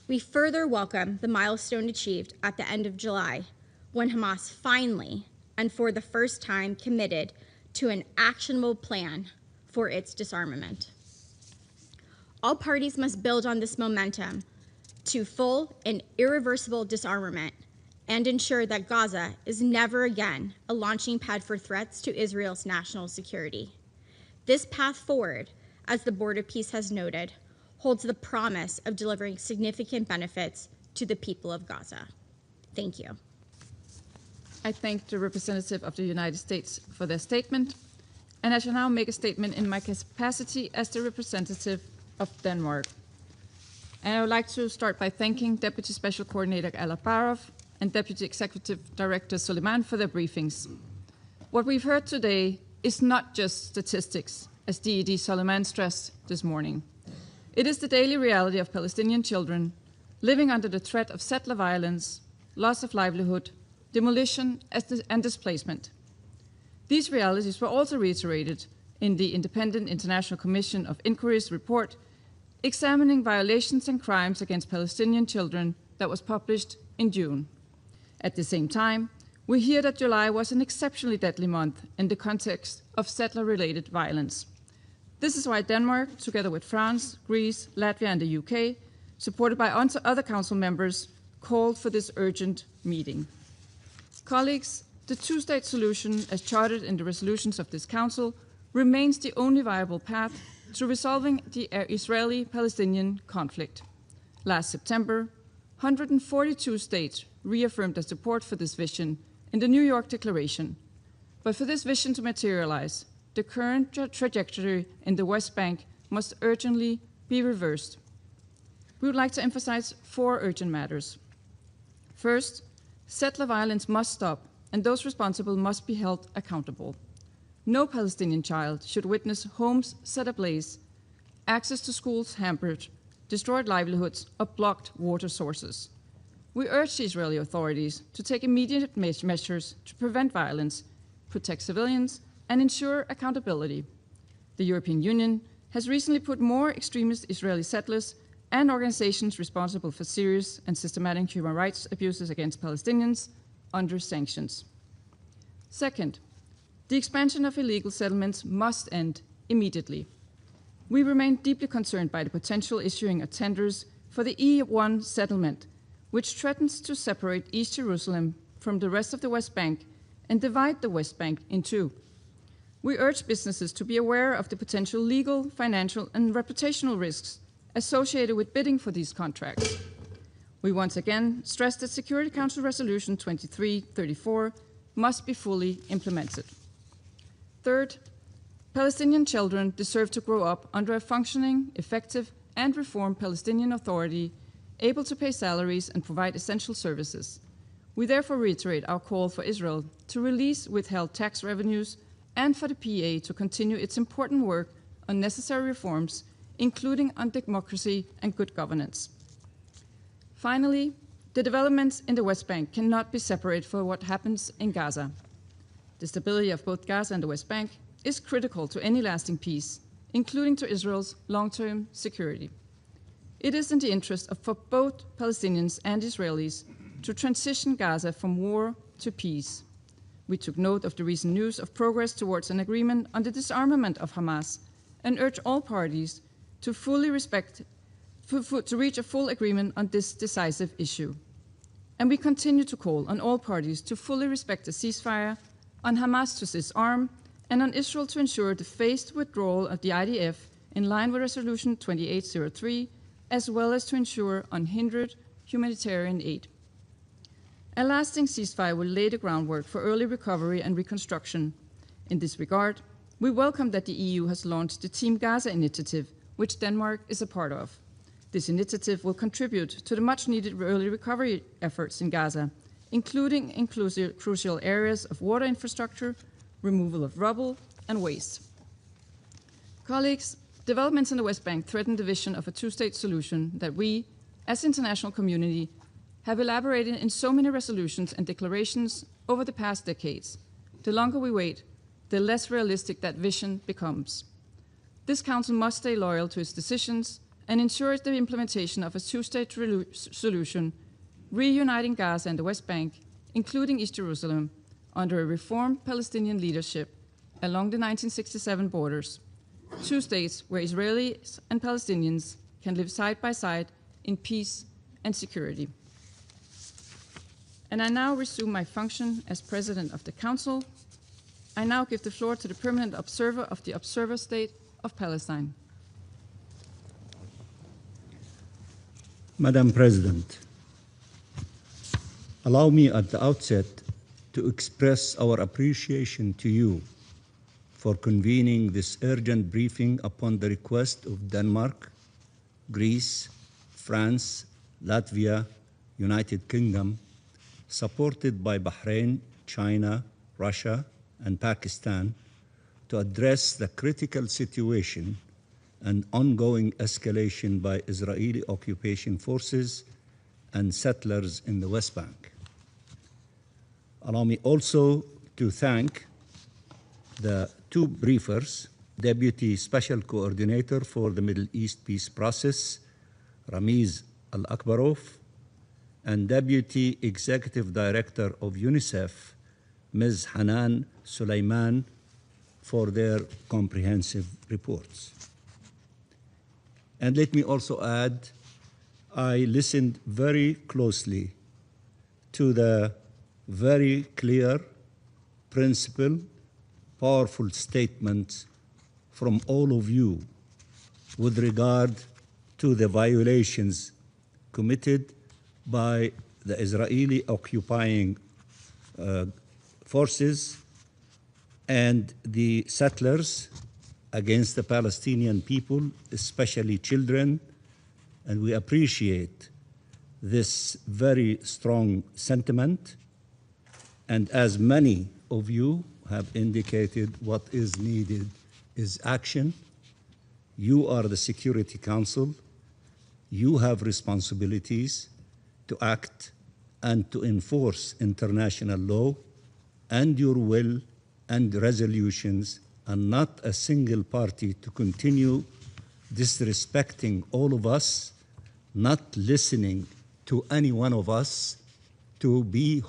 We further welcome the milestone achieved at the end of July, when Hamas finally, and for the first time, committed to an actionable plan for its disarmament. All parties must build on this momentum to full and irreversible disarmament and ensure that Gaza is never again a launching pad for threats to Israel's national security. This path forward, as the Board of Peace has noted, holds the promise of delivering significant benefits to the people of Gaza. Thank you. I thank the representative of the United States for their statement, and I shall now make a statement in my capacity as the representative of Denmark. And I would like to start by thanking Deputy Special Coordinator Alakbarov and Deputy Executive Director Suleiman for their briefings. What we've heard today is not just statistics, as DED Suleiman stressed this morning. It is the daily reality of Palestinian children living under the threat of settler violence, loss of livelihood, demolition, and displacement. These realities were also reiterated in the Independent International Commission of Inquiry's report examining violations and crimes against Palestinian children that was published in June. At the same time, we hear that July was an exceptionally deadly month in the context of settler-related violence. This is why Denmark, together with France, Greece, Latvia, and the UK, supported by other council members, called for this urgent meeting. Colleagues, the two-state solution, as chartered in the resolutions of this council, remains the only viable path to resolving the Israeli-Palestinian conflict. Last September, 142 states reaffirmed their support for this vision in the New York Declaration. But for this vision to materialize, the current trajectory in the West Bank must urgently be reversed. We would like to emphasize 4 urgent matters. First, settler violence must stop, and those responsible must be held accountable. No Palestinian child should witness homes set ablaze, access to schools hampered, destroyed livelihoods, or blocked water sources. We urge the Israeli authorities to take immediate measures to prevent violence, protect civilians, and ensure accountability. The European Union has recently put more extremist Israeli settlers and organizations responsible for serious and systematic human rights abuses against Palestinians under sanctions. Second, the expansion of illegal settlements must end immediately. We remain deeply concerned by the potential issuing of tenders for the E1 settlement, which threatens to separate East Jerusalem from the rest of the West Bank and divide the West Bank in two. We urge businesses to be aware of the potential legal, financial, and reputational risks associated with bidding for these contracts. We once again stress that Security Council Resolution 2334 must be fully implemented. Third, Palestinian children deserve to grow up under a functioning, effective, and reformed Palestinian Authority able to pay salaries and provide essential services. We therefore reiterate our call for Israel to release withheld tax revenues and for the PA to continue its important work on necessary reforms, including on democracy and good governance. Finally, the developments in the West Bank cannot be separated from what happens in Gaza. The stability of both Gaza and the West Bank is critical to any lasting peace, including to Israel's long-term security. It is in the interest for both Palestinians and Israelis to transition Gaza from war to peace. We took note of the recent news of progress towards an agreement on the disarmament of Hamas and urge all parties to reach a full agreement on this decisive issue. And we continue to call on all parties to fully respect the ceasefire, on Hamas to disarm, and on Israel to ensure the phased withdrawal of the IDF in line with Resolution 2803, as well as to ensure unhindered humanitarian aid. A lasting ceasefire will lay the groundwork for early recovery and reconstruction. In this regard, we welcome that the EU has launched the Team Gaza initiative, which Denmark is a part of. This initiative will contribute to the much-needed early recovery efforts in Gaza, including crucial areas of water infrastructure, removal of rubble, and waste. Colleagues, developments in the West Bank threaten the vision of a two-state solution that we, as international community, have elaborated in so many resolutions and declarations over the past decades. The longer we wait, the less realistic that vision becomes. This Council must stay loyal to its decisions and ensure the implementation of a two-state solution, reuniting Gaza and the West Bank, including East Jerusalem, under a reformed Palestinian leadership along the 1967 borders, 2 states where Israelis and Palestinians can live side by side in peace and security. And I now resume my function as President of the Council. I now give the floor to the Permanent Observer of the Observer State of Palestine. Madam President, allow me at the outset to express our appreciation to you for convening this urgent briefing upon the request of Denmark, Greece, France, Latvia, United Kingdom, supported by Bahrain, China, Russia, and Pakistan, to address the critical situation and ongoing escalation by Israeli occupation forces and settlers in the West Bank. Allow me also to thank the two briefers, Deputy Special Coordinator for the Middle East Peace Process, Ramiz Alakbarov, and Deputy Executive Director of UNICEF, Ms. Hanan Sulaiman, for their comprehensive reports. And let me also add, I listened very closely to the very clear, principled, powerful statements from all of you with regard to the violations committed by the Israeli occupying forces and the settlers against the Palestinian people, especially children, and we appreciate this very strong sentiment. And as many of you have indicated, what is needed is action. You are the Security Council. You have responsibilities to act and to enforce international law and your will and resolutions, and not a single party to continue disrespecting all of us, not listening to any one of us, to be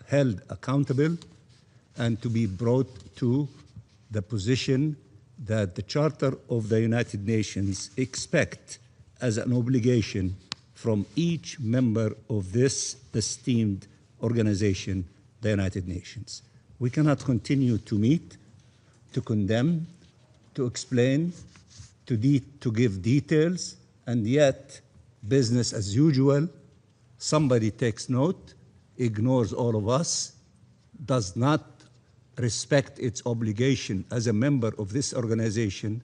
held accountable and to be brought to the position that the Charter of the United Nations expect as an obligation from each member of this esteemed organization, the United Nations. We cannot continue to meet, to condemn, to explain, to give details, and yet business as usual, somebody takes note, ignores all of us, does not respect its obligation as a member of this organization,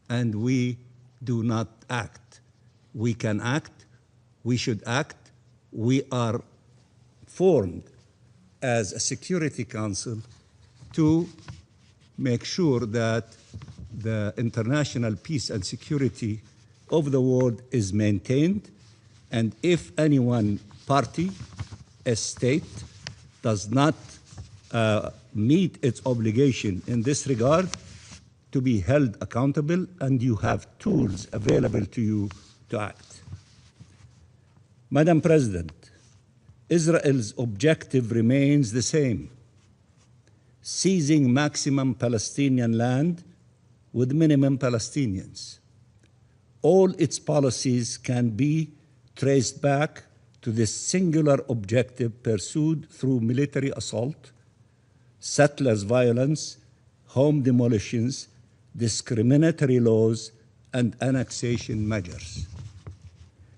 and we do not act. We can act, we should act. We are formed as a Security Council to make sure that the international peace and security of the world is maintained, and if any one party, a state, does not meet its obligation in this regard, to be held accountable, and you have tools available to you to act. Madam President, Israel's objective remains the same: seizing maximum Palestinian land with minimum Palestinians. All its policies can be traced back to this singular objective pursued through military assault, settlers' violence, home demolitions, discriminatory laws, and annexation measures.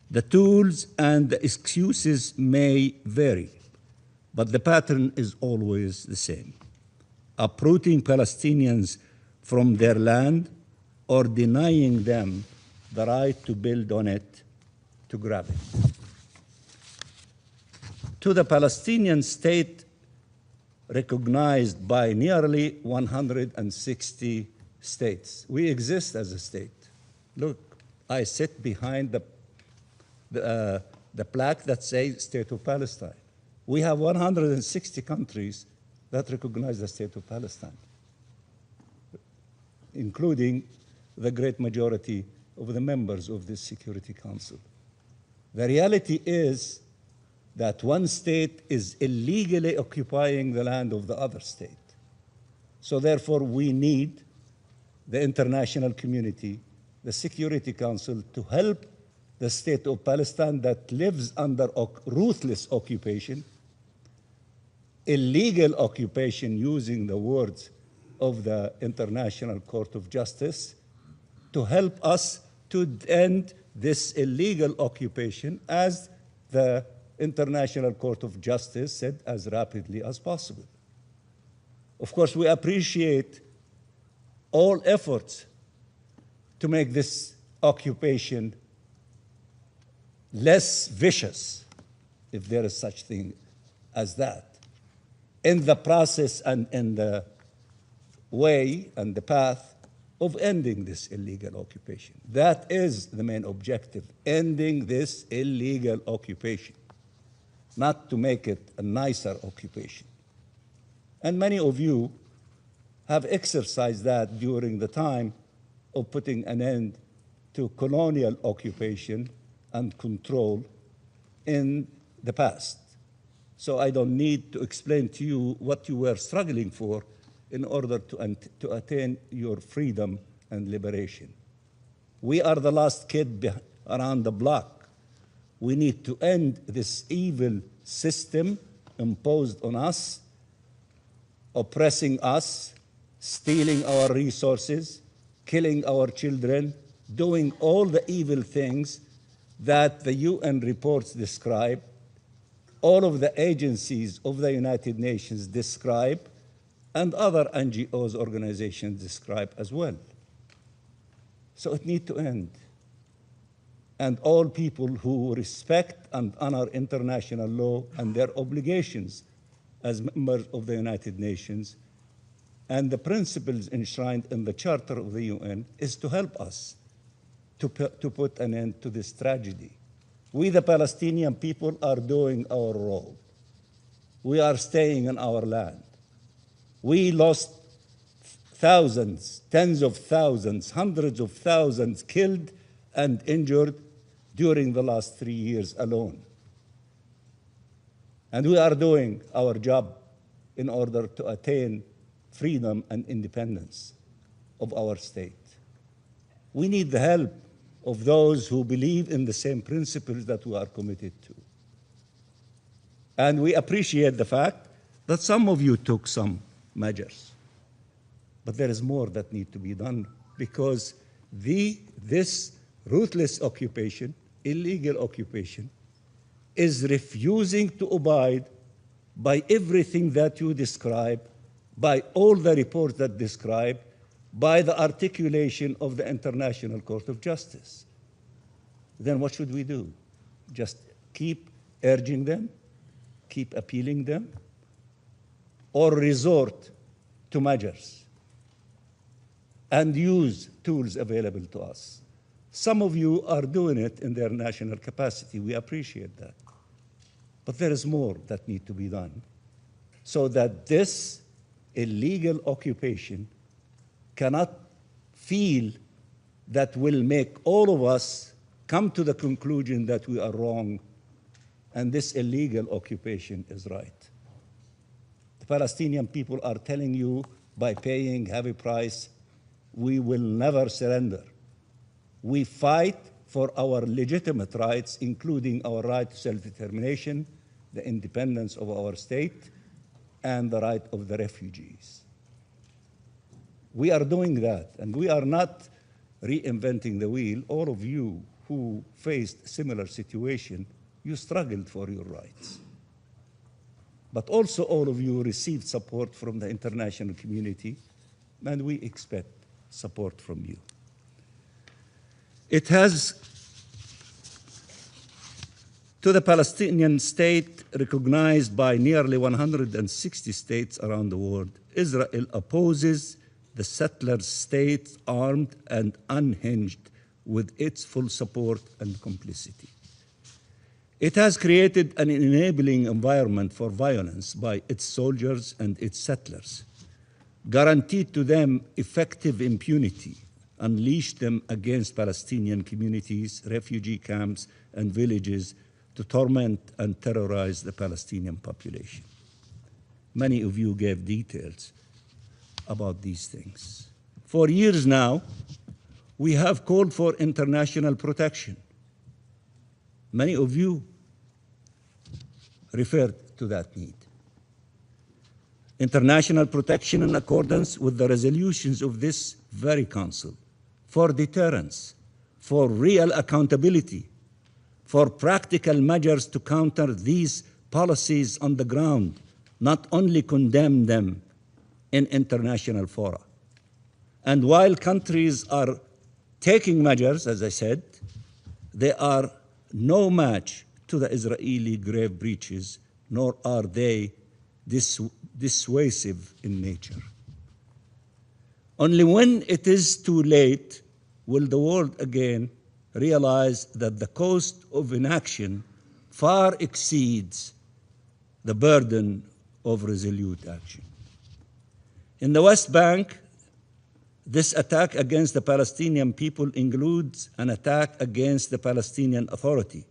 The tools and the excuses may vary, but the pattern is always the same: uprooting Palestinians from their land or denying them the right to build on it, to grab it. To the Palestinian state recognized by nearly 160 states. We exist as a state. Look, I sit behind the plaque that says State of Palestine. We have 160 countries that recognize the State of Palestine, including the great majority of the members of this Security Council. The reality is that one state is illegally occupying the land of the other state. So therefore, we need the international community, the Security Council, to help the State of Palestine that lives under ruthless occupation, illegal occupation, using the words of the International Court of Justice, to help us to end this illegal occupation, as the International Court of Justice said, as rapidly as possible. Of course, we appreciate all efforts to make this occupation less vicious, if there is such thing as that, in the process and in the way and the path of ending this illegal occupation. That is the main objective, ending this illegal occupation, not to make it a nicer occupation. And many of you have exercised that during the time of putting an end to colonial occupation and control in the past. So I don't need to explain to you what you were struggling for in order to attain your freedom and liberation. We are the last kid around the block. We need to end this evil system imposed on us, oppressing us, stealing our resources, killing our children, doing all the evil things that the UN reports describe, all of the agencies of the United Nations describe, and other NGOs, organizations describe as well. So it needs to end. And all people who respect and honor international law and their obligations as members of the United Nations and the principles enshrined in the Charter of the UN is to help us to put an end to this tragedy. We, the Palestinian people, are doing our role. We are staying in our land. We lost thousands, tens of thousands, hundreds of thousands killed and injured during the last 3 years alone. And we are doing our job in order to attain freedom and independence of our state. We need the help of those who believe in the same principles that we are committed to. And we appreciate the fact that some of you took some measures. But there is more that needs to be done, because this ruthless occupation, illegal occupation, is refusing to abide by everything that you describe, by all the reports that describe, by the articulation of the International Court of Justice. Then what should we do? Just keep urging them, keep appealing them, or resort to measures and use tools available to us. Some of you are doing it in their national capacity. We appreciate that. But there is more that needs to be done so that this illegal occupation cannot feel that will make all of us come to the conclusion that we are wrong and this illegal occupation is right. The Palestinian people are telling you by paying heavy price, we will never surrender. We fight for our legitimate rights, including our right to self-determination, the independence of our state, and the right of the refugees. We are doing that, and we are not reinventing the wheel. All of you who faced similar situation, you struggled for your rights. But also all of you received support from the international community, and we expect support from you. It has, to the Palestinian state recognized by nearly 160 states around the world, Israel opposes the settler state, armed and unhinged, with its full support and complicity. It has created an enabling environment for violence by its soldiers and its settlers, guaranteed to them effective impunity, unleashed them against Palestinian communities, refugee camps, and villages to torment and terrorize the Palestinian population. Many of you gave details about these things. For years now, we have called for international protection. Many of you referred to that need. International protection in accordance with the resolutions of this very council, for deterrence, for real accountability, for practical measures to counter these policies on the ground, not only condemn them in international fora. And while countries are taking measures, as I said, they are no match to the Israeli grave breaches, nor are they dissuasive in nature. Only when it is too late will the world again realize that the cost of inaction far exceeds the burden of resolute action. In the West Bank, this attack against the Palestinian people includes an attack against the Palestinian Authority,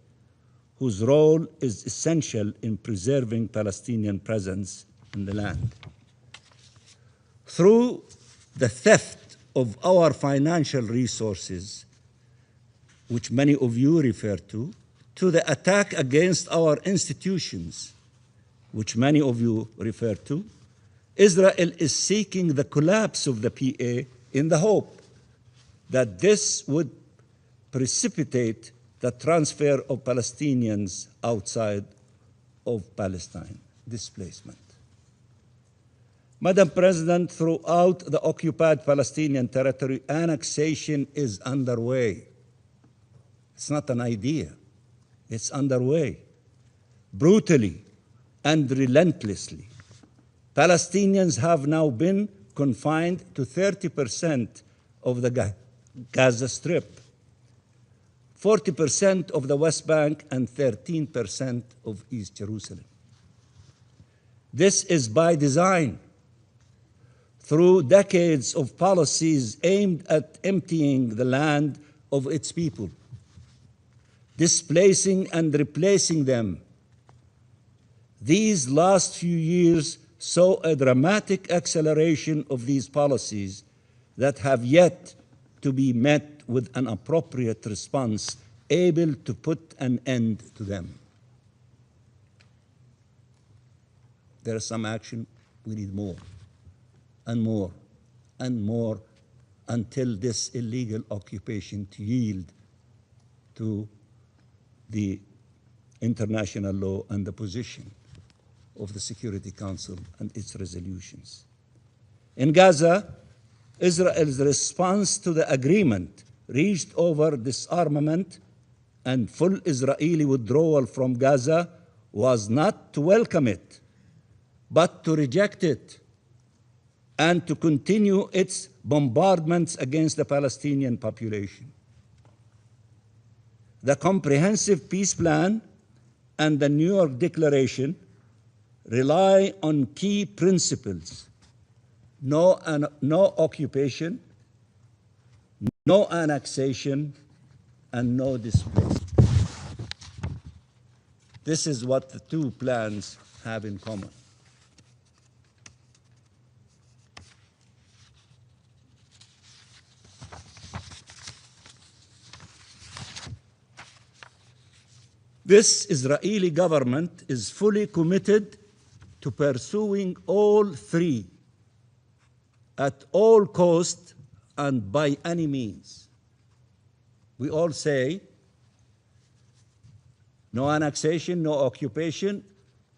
whose role is essential in preserving Palestinian presence in the land. Through the theft of our financial resources, which many of you refer to the attack against our institutions, which many of you refer to, Israel is seeking the collapse of the PA in the hope that this would precipitate the transfer of Palestinians outside of Palestine, displacement. Madam President, throughout the occupied Palestinian territory, annexation is underway. It's not an idea. It's underway, brutally and relentlessly. Palestinians have now been confined to 30% of the Gaza Strip, 40% of the West Bank, and 13% of East Jerusalem. This is by design, through decades of policies aimed at emptying the land of its people, displacing and replacing them. These last few years saw a dramatic acceleration of these policies that have yet to be met with an appropriate response able to put an end to them. There is some action. We need more and more and more until this illegal occupation to yield to the international law and the position of the Security Council and its resolutions. In Gaza, Israel's response to the agreement reached over disarmament and full Israeli withdrawal from Gaza was not to welcome it, but to reject it and to continue its bombardments against the Palestinian population. The Comprehensive Peace Plan and the New York Declaration rely on key principles: no occupation, no annexation, and no displacement. This is what the two plans have in common. This Israeli government is fully committed to pursuing all three at all cost and by any means. We all say no annexation, no occupation,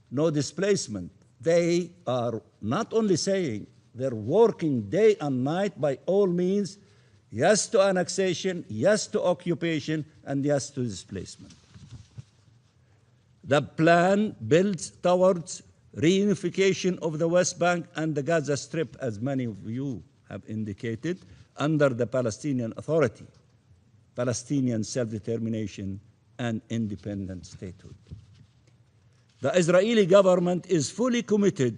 no displacement. They are not only saying, they're working day and night by all means, yes to annexation, yes to occupation, and yes to displacement. The plan builds towards reunification of the West Bank and the Gaza Strip, as many of you have indicated, under the Palestinian Authority, Palestinian self-determination, and independent statehood. The Israeli government is fully committed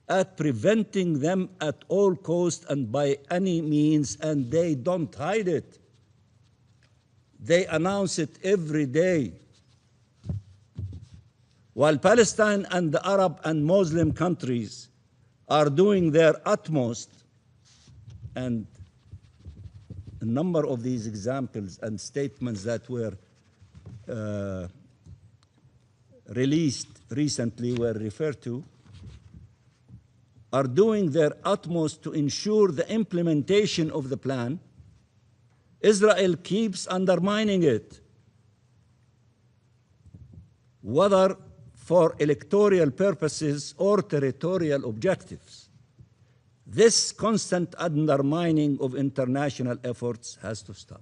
at preventing them at all costs and by any means, and they don't hide it. They announce it every day. While Palestine and the Arab and Muslim countries are doing their utmost, and a number of these examples and statements that were released recently were referred to, are doing their utmost to ensure the implementation of the plan, Israel keeps undermining it, whether for electoral purposes or territorial objectives. This constant undermining of international efforts has to stop.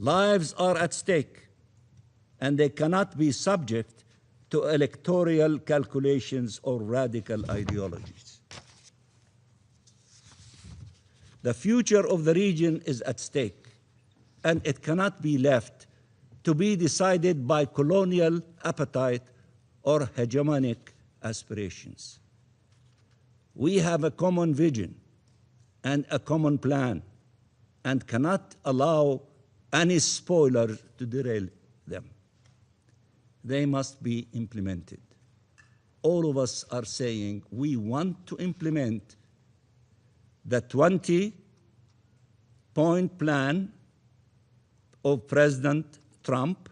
Lives are at stake, and they cannot be subject to electoral calculations or radical ideologies. The future of the region is at stake, and it cannot be left to be decided by colonial appetite or hegemonic aspirations. We have a common vision and a common plan, and cannot allow any spoiler to derail them. They must be implemented. All of us are saying we want to implement the 20-point plan of President Trump,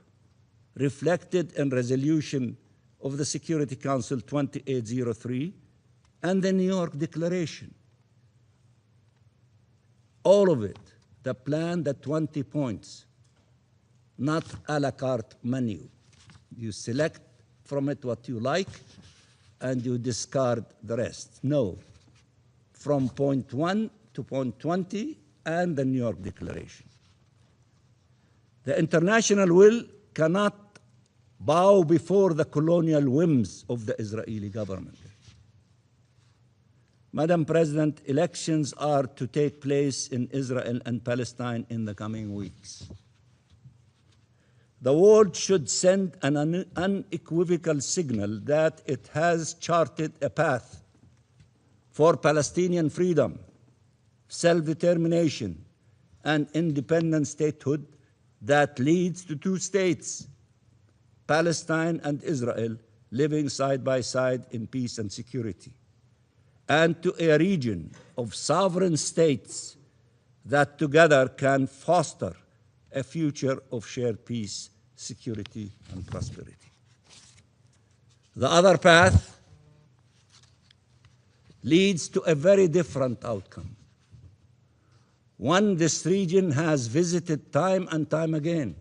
reflected in resolution of the Security Council 2803 and the New York Declaration. All of it, the plan, the 20 points, not a la carte menu. You select from it what you like and you discard the rest. No, from point 1 to point 20 and the New York Declaration. The international will cannot bow before the colonial whims of the Israeli government. Madam President, elections are to take place in Israel and Palestine in the coming weeks. The world should send an unequivocal signal that it has charted a path for Palestinian freedom, self-determination, and independent statehood that leads to two states, Palestine and Israel, living side by side in peace and security, and to a region of sovereign states that together can foster a future of shared peace, security, and prosperity. The other path leads to a very different outcome. One this region has visited time and time again.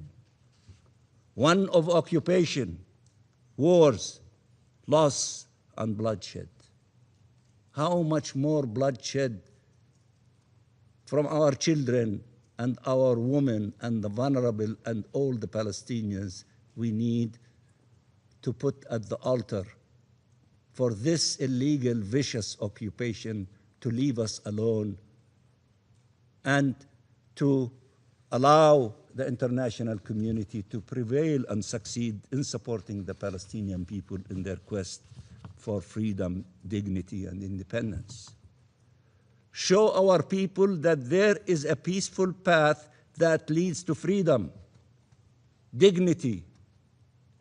One of occupation, wars, loss, and bloodshed. How much more bloodshed from our children and our women and the vulnerable and all the Palestinians we need to put at the altar for this illegal, vicious occupation to leave us alone and to allow the international community to prevail and succeed in supporting the Palestinian people in their quest for freedom, dignity, and independence. Show our people that there is a peaceful path that leads to freedom, dignity,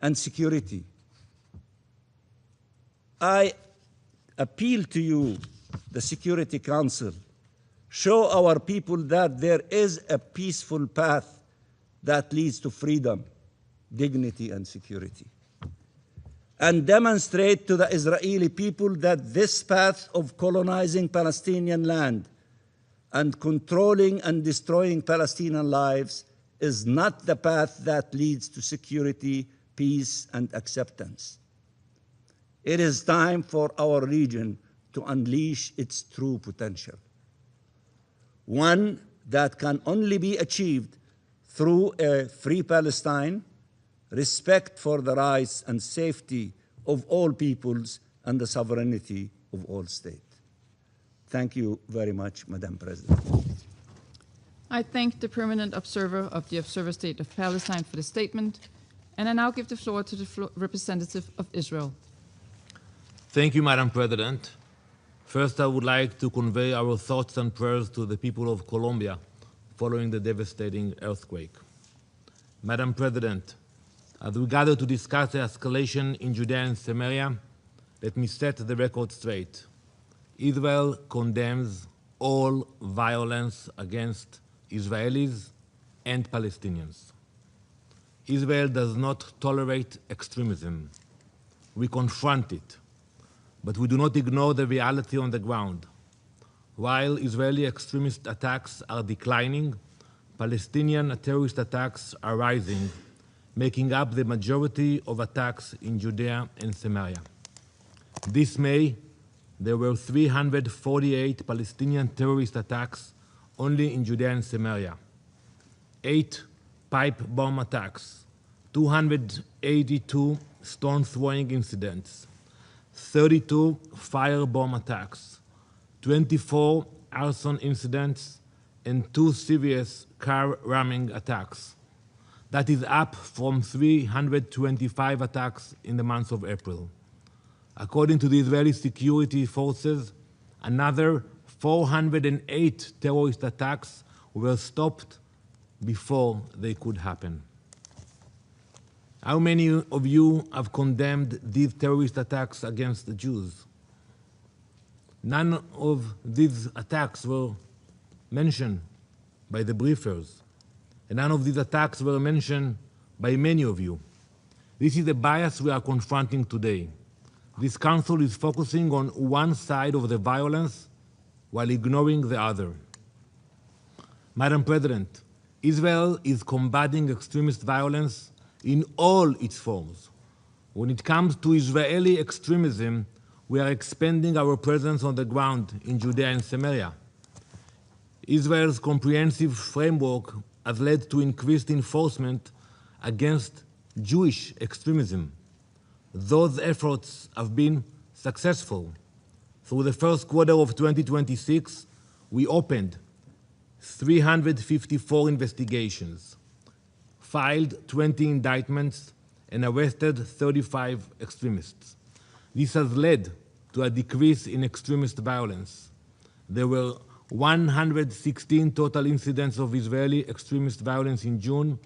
and security. I appeal to you, the Security Council, show our people that there is a peaceful path that leads to freedom, dignity, and security. And demonstrate to the Israeli people that this path of colonizing Palestinian land and controlling and destroying Palestinian lives is not the path that leads to security, peace, and acceptance. It is time for our region to unleash its true potential. One that can only be achieved through a free Palestine, respect for the rights and safety of all peoples, and the sovereignty of all states. Thank you very much, Madam President. I thank the permanent observer of the Observer State of Palestine for the statement, and I now give the floor to the representative of Israel. Thank you, Madam President. First, I would like to convey our thoughts and prayers to the people of Colombia following the devastating earthquake. Madam President, as we gather to discuss the escalation in Judea and Samaria, let me set the record straight. Israel condemns all violence against Israelis and Palestinians. Israel does not tolerate extremism. We confront it, but we do not ignore the reality on the ground. While Israeli extremist attacks are declining, Palestinian terrorist attacks are rising, making up the majority of attacks in Judea and Samaria. This May, there were 348 Palestinian terrorist attacks only in Judea and Samaria. 8 pipe bomb attacks, 282 stone throwing incidents, 32 firebomb attacks, 24 arson incidents, and 2 serious car ramming attacks. That is up from 325 attacks in the month of April. According to the Israeli security forces, another 408 terrorist attacks were stopped before they could happen. How many of you have condemned these terrorist attacks against the Jews? None of these attacks were mentioned by the briefers, and none of these attacks were mentioned by many of you. This is the bias we are confronting today. This council is focusing on one side of the violence while ignoring the other. Madam President, Israel is combating extremist violence in all its forms. When it comes to Israeli extremism, we are expanding our presence on the ground in Judea and Samaria. Israel's comprehensive framework has led to increased enforcement against Jewish extremism. Those efforts have been successful. Through the first quarter of 2026, we opened 354 investigations, filed 20 indictments, and arrested 35 extremists. This has led to a decrease in extremist violence. There were 116 total incidents of Israeli extremist violence in June,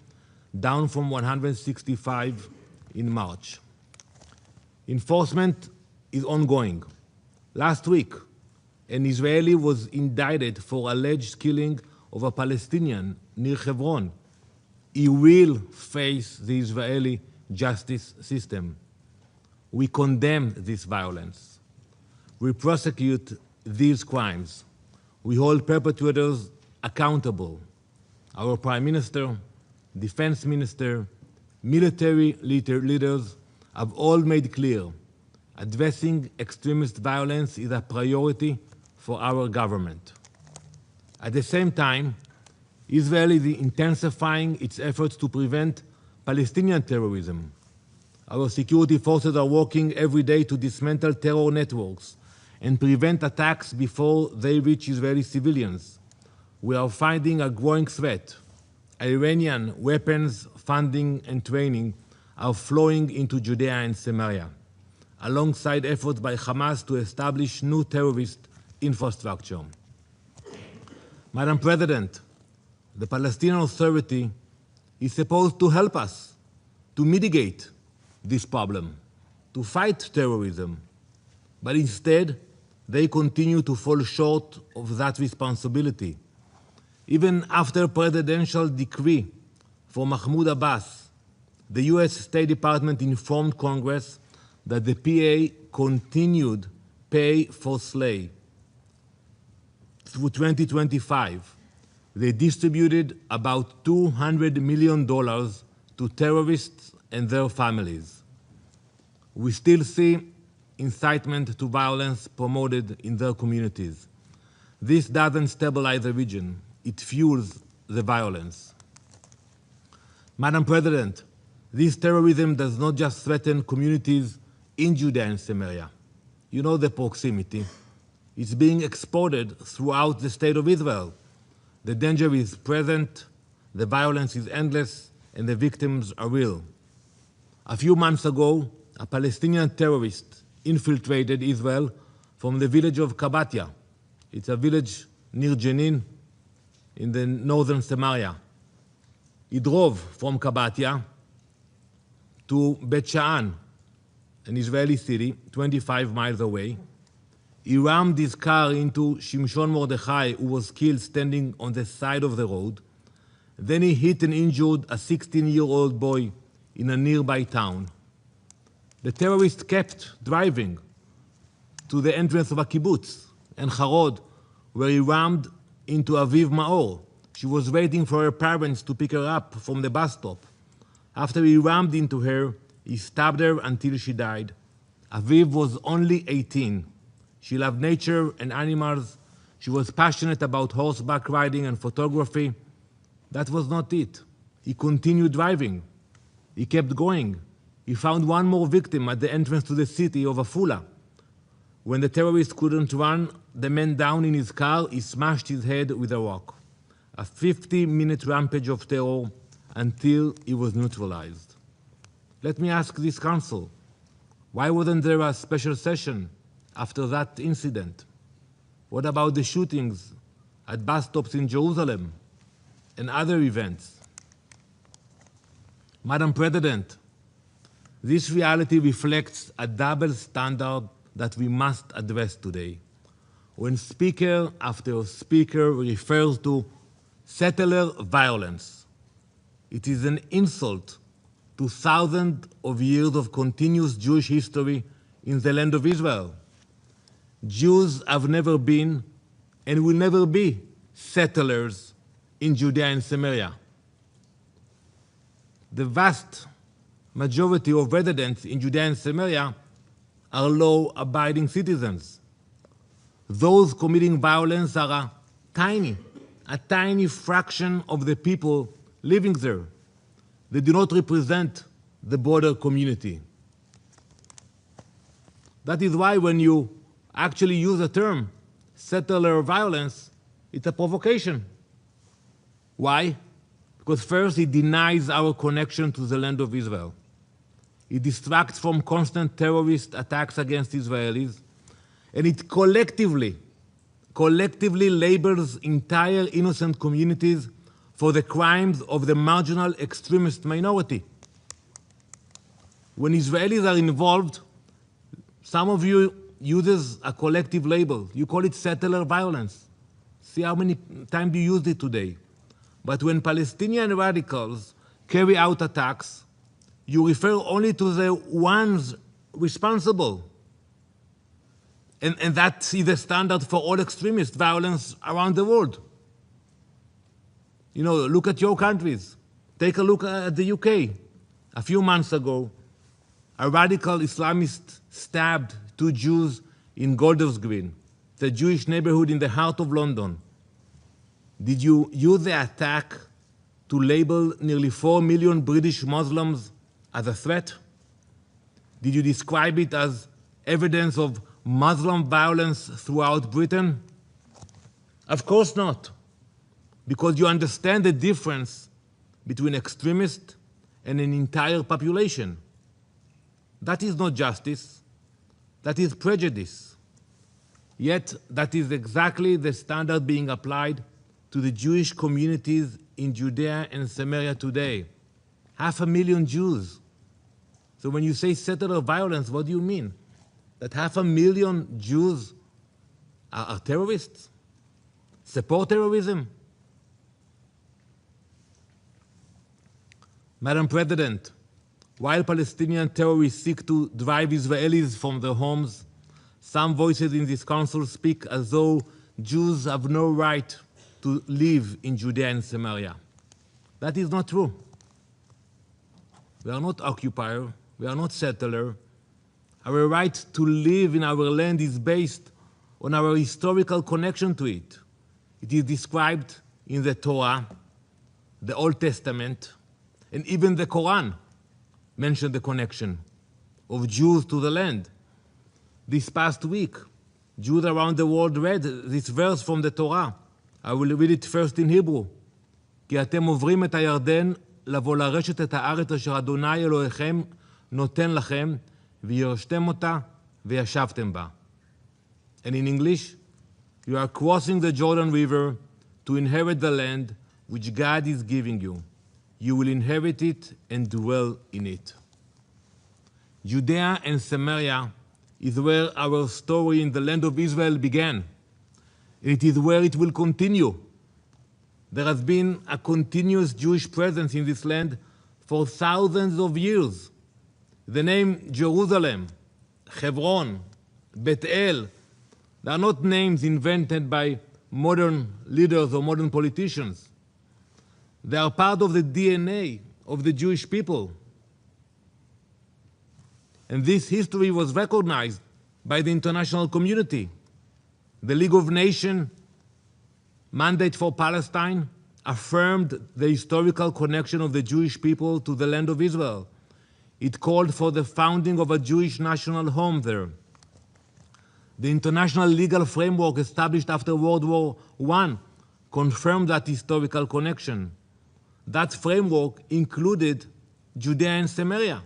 down from 165 in March. Enforcement is ongoing. Last week, an Israeli was indicted for alleged killing of a Palestinian near Hebron. He will face the Israeli justice system. We condemn this violence. We prosecute these crimes. We hold perpetrators accountable. Our Prime Minister, Defense Minister, military leaders have all made clear addressing extremist violence is a priority for our government. At the same time, Israel is intensifying its efforts to prevent Palestinian terrorism. Our security forces are working every day to dismantle terror networks and prevent attacks before they reach Israeli civilians. We are finding a growing threat. Iranian weapons, funding, and training are flowing into Judea and Samaria, alongside efforts by Hamas to establish new terrorist infrastructure. Madam President, the Palestinian Authority is supposed to help us to mitigate this problem, to fight terrorism, but instead they continue to fall short of that responsibility. Even after a presidential decree for Mahmoud Abbas, the US State Department informed Congress that the PA continued pay for slay. Through 2025, they distributed about $200 million to terrorists and their families. We still see incitement to violence promoted in their communities. This doesn't stabilize the region, it fuels the violence. Madam President, this terrorism does not just threaten communities in Judea and Samaria. You know the proximity. It's being exported throughout the state of Israel. The danger is present, the violence is endless, and the victims are real. A few months ago, a Palestinian terrorist infiltrated Israel from the village of Kabatia. It's a village near Jenin in the northern Samaria. He drove from Kabatia to Bet Sha'an, an Israeli city 25 miles away. He rammed his car into Shimshon Mordechai, who was killed standing on the side of the road. Then he hit and injured a 16-year-old boy in a nearby town. The terrorist kept driving to the entrance of a kibbutz in Harod, where he rammed into Aviv Maor. She was waiting for her parents to pick her up from the bus stop. After he rammed into her, he stabbed her until she died. Aviv was only 18. She loved nature and animals. She was passionate about horseback riding and photography. That was not it. He continued driving. He kept going. He found one more victim at the entrance to the city of Afula. When the terrorist couldn't run the man down in his car, he smashed his head with a rock. A 50-minute rampage of terror until he was neutralized. Let me ask this council, why wasn't there a special session after that incident? What about the shootings at bus stops in Jerusalem and other events? Madam President, this reality reflects a double standard that we must address today. When speaker after speaker refers to settler violence, it is an insult to thousands of years of continuous Jewish history in the land of Israel. Jews have never been and will never be settlers in Judea and Samaria. The vast majority of residents in Judea and Samaria are law-abiding citizens. Those committing violence are a tiny fraction of the people living there. They do not represent the broader community. That is why when you actually use the term settler violence, it's a provocation. Why? Because first, it denies our connection to the land of Israel. It distracts from constant terrorist attacks against Israelis, and it collectively labels entire innocent communities for the crimes of the marginal extremist minority. When Israelis are involved, some of you uses a collective label. You call it settler violence. See how many times you used it today. But when Palestinian radicals carry out attacks, you refer only to the ones responsible. And that is the standard for all extremist violence around the world. You know, look at your countries. Take a look at the UK. A few months ago, a radical Islamist stabbed 2 Jews in Golders Green, the Jewish neighborhood in the heart of London. Did you use the attack to label nearly 4 million British Muslims as a threat? Did you describe it as evidence of Muslim violence throughout Britain? Of course not, because you understand the difference between extremist and an entire population. That is not justice, that is prejudice. Yet that is exactly the standard being applied to the Jewish communities in Judea and Samaria today. 500,000 Jews. So when you say settler violence, what do you mean? That 500,000 Jews are terrorists? Support terrorism? Madam President, while Palestinian terrorists seek to drive Israelis from their homes, some voices in this council speak as though Jews have no right to live in Judea and Samaria. That is not true. We are not occupier, we are not settler. Our right to live in our land is based on our historical connection to it. It is described in the Torah, the Old Testament, and even the Quran mention the connection of Jews to the land. This past week, Jews around the world read this verse from the Torah. I will read it first in Hebrew. כי אתם עוברים את הירדן לבוא לרשת את הארץ אשר אדוני אלוהיכם נותן לכם וירשתם אותה וישבתם בה. And in English, you are crossing the Jordan River to inherit the land which God is giving you. You will inherit it and dwell in it. Judea and Samaria is where our story in the land of Israel began. It is where it will continue. There has been a continuous Jewish presence in this land for thousands of years. The name Jerusalem, Hebron, Bethel, they are not names invented by modern leaders or modern politicians. They are part of the DNA of the Jewish people. And this history was recognized by the international community. The League of Nations mandate for Palestine affirmed the historical connection of the Jewish people to the land of Israel. It called for the founding of a Jewish national home there. The international legal framework established after World War I confirmed that historical connection. That framework included Judea and Samaria.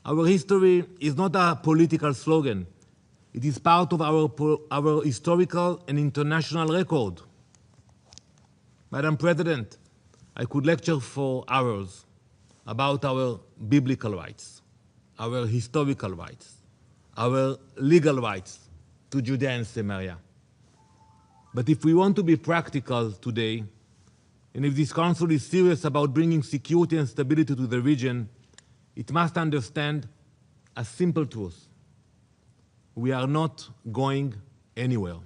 Our history is not a political slogan. It is part of our historical and international record. Madam President, I could lecture for hours about our biblical rights, our historical rights, our legal rights to Judea and Samaria. But if we want to be practical today, and if this Council is serious about bringing security and stability to the region, it must understand a simple truth. We are not going anywhere.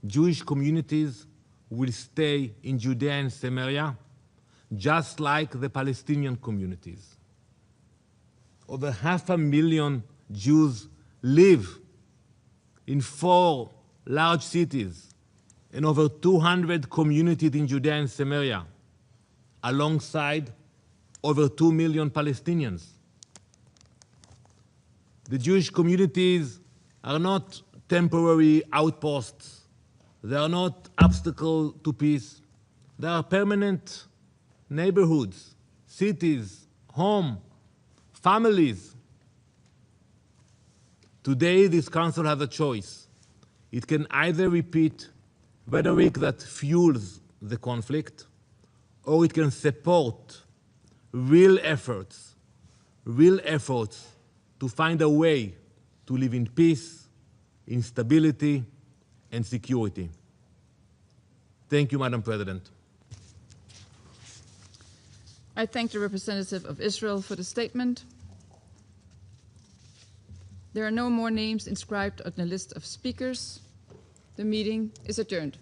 Jewish communities will stay in Judea and Samaria, just like the Palestinian communities. Over 500,000 Jews live in 4 large cities and over 200 communities in Judea and Samaria, alongside over 2 million Palestinians. The Jewish communities are not temporary outposts. They are not obstacle to peace. They are permanent neighborhoods, cities, home, families. Today, this Council has a choice. It can either repeat rhetoric that fuels the conflict, or it can support real efforts to find a way to live in peace, in stability, and security. Thank you, Madam President. I thank the representative of Israel for the statement. There are no more names inscribed on the list of speakers. The meeting is adjourned.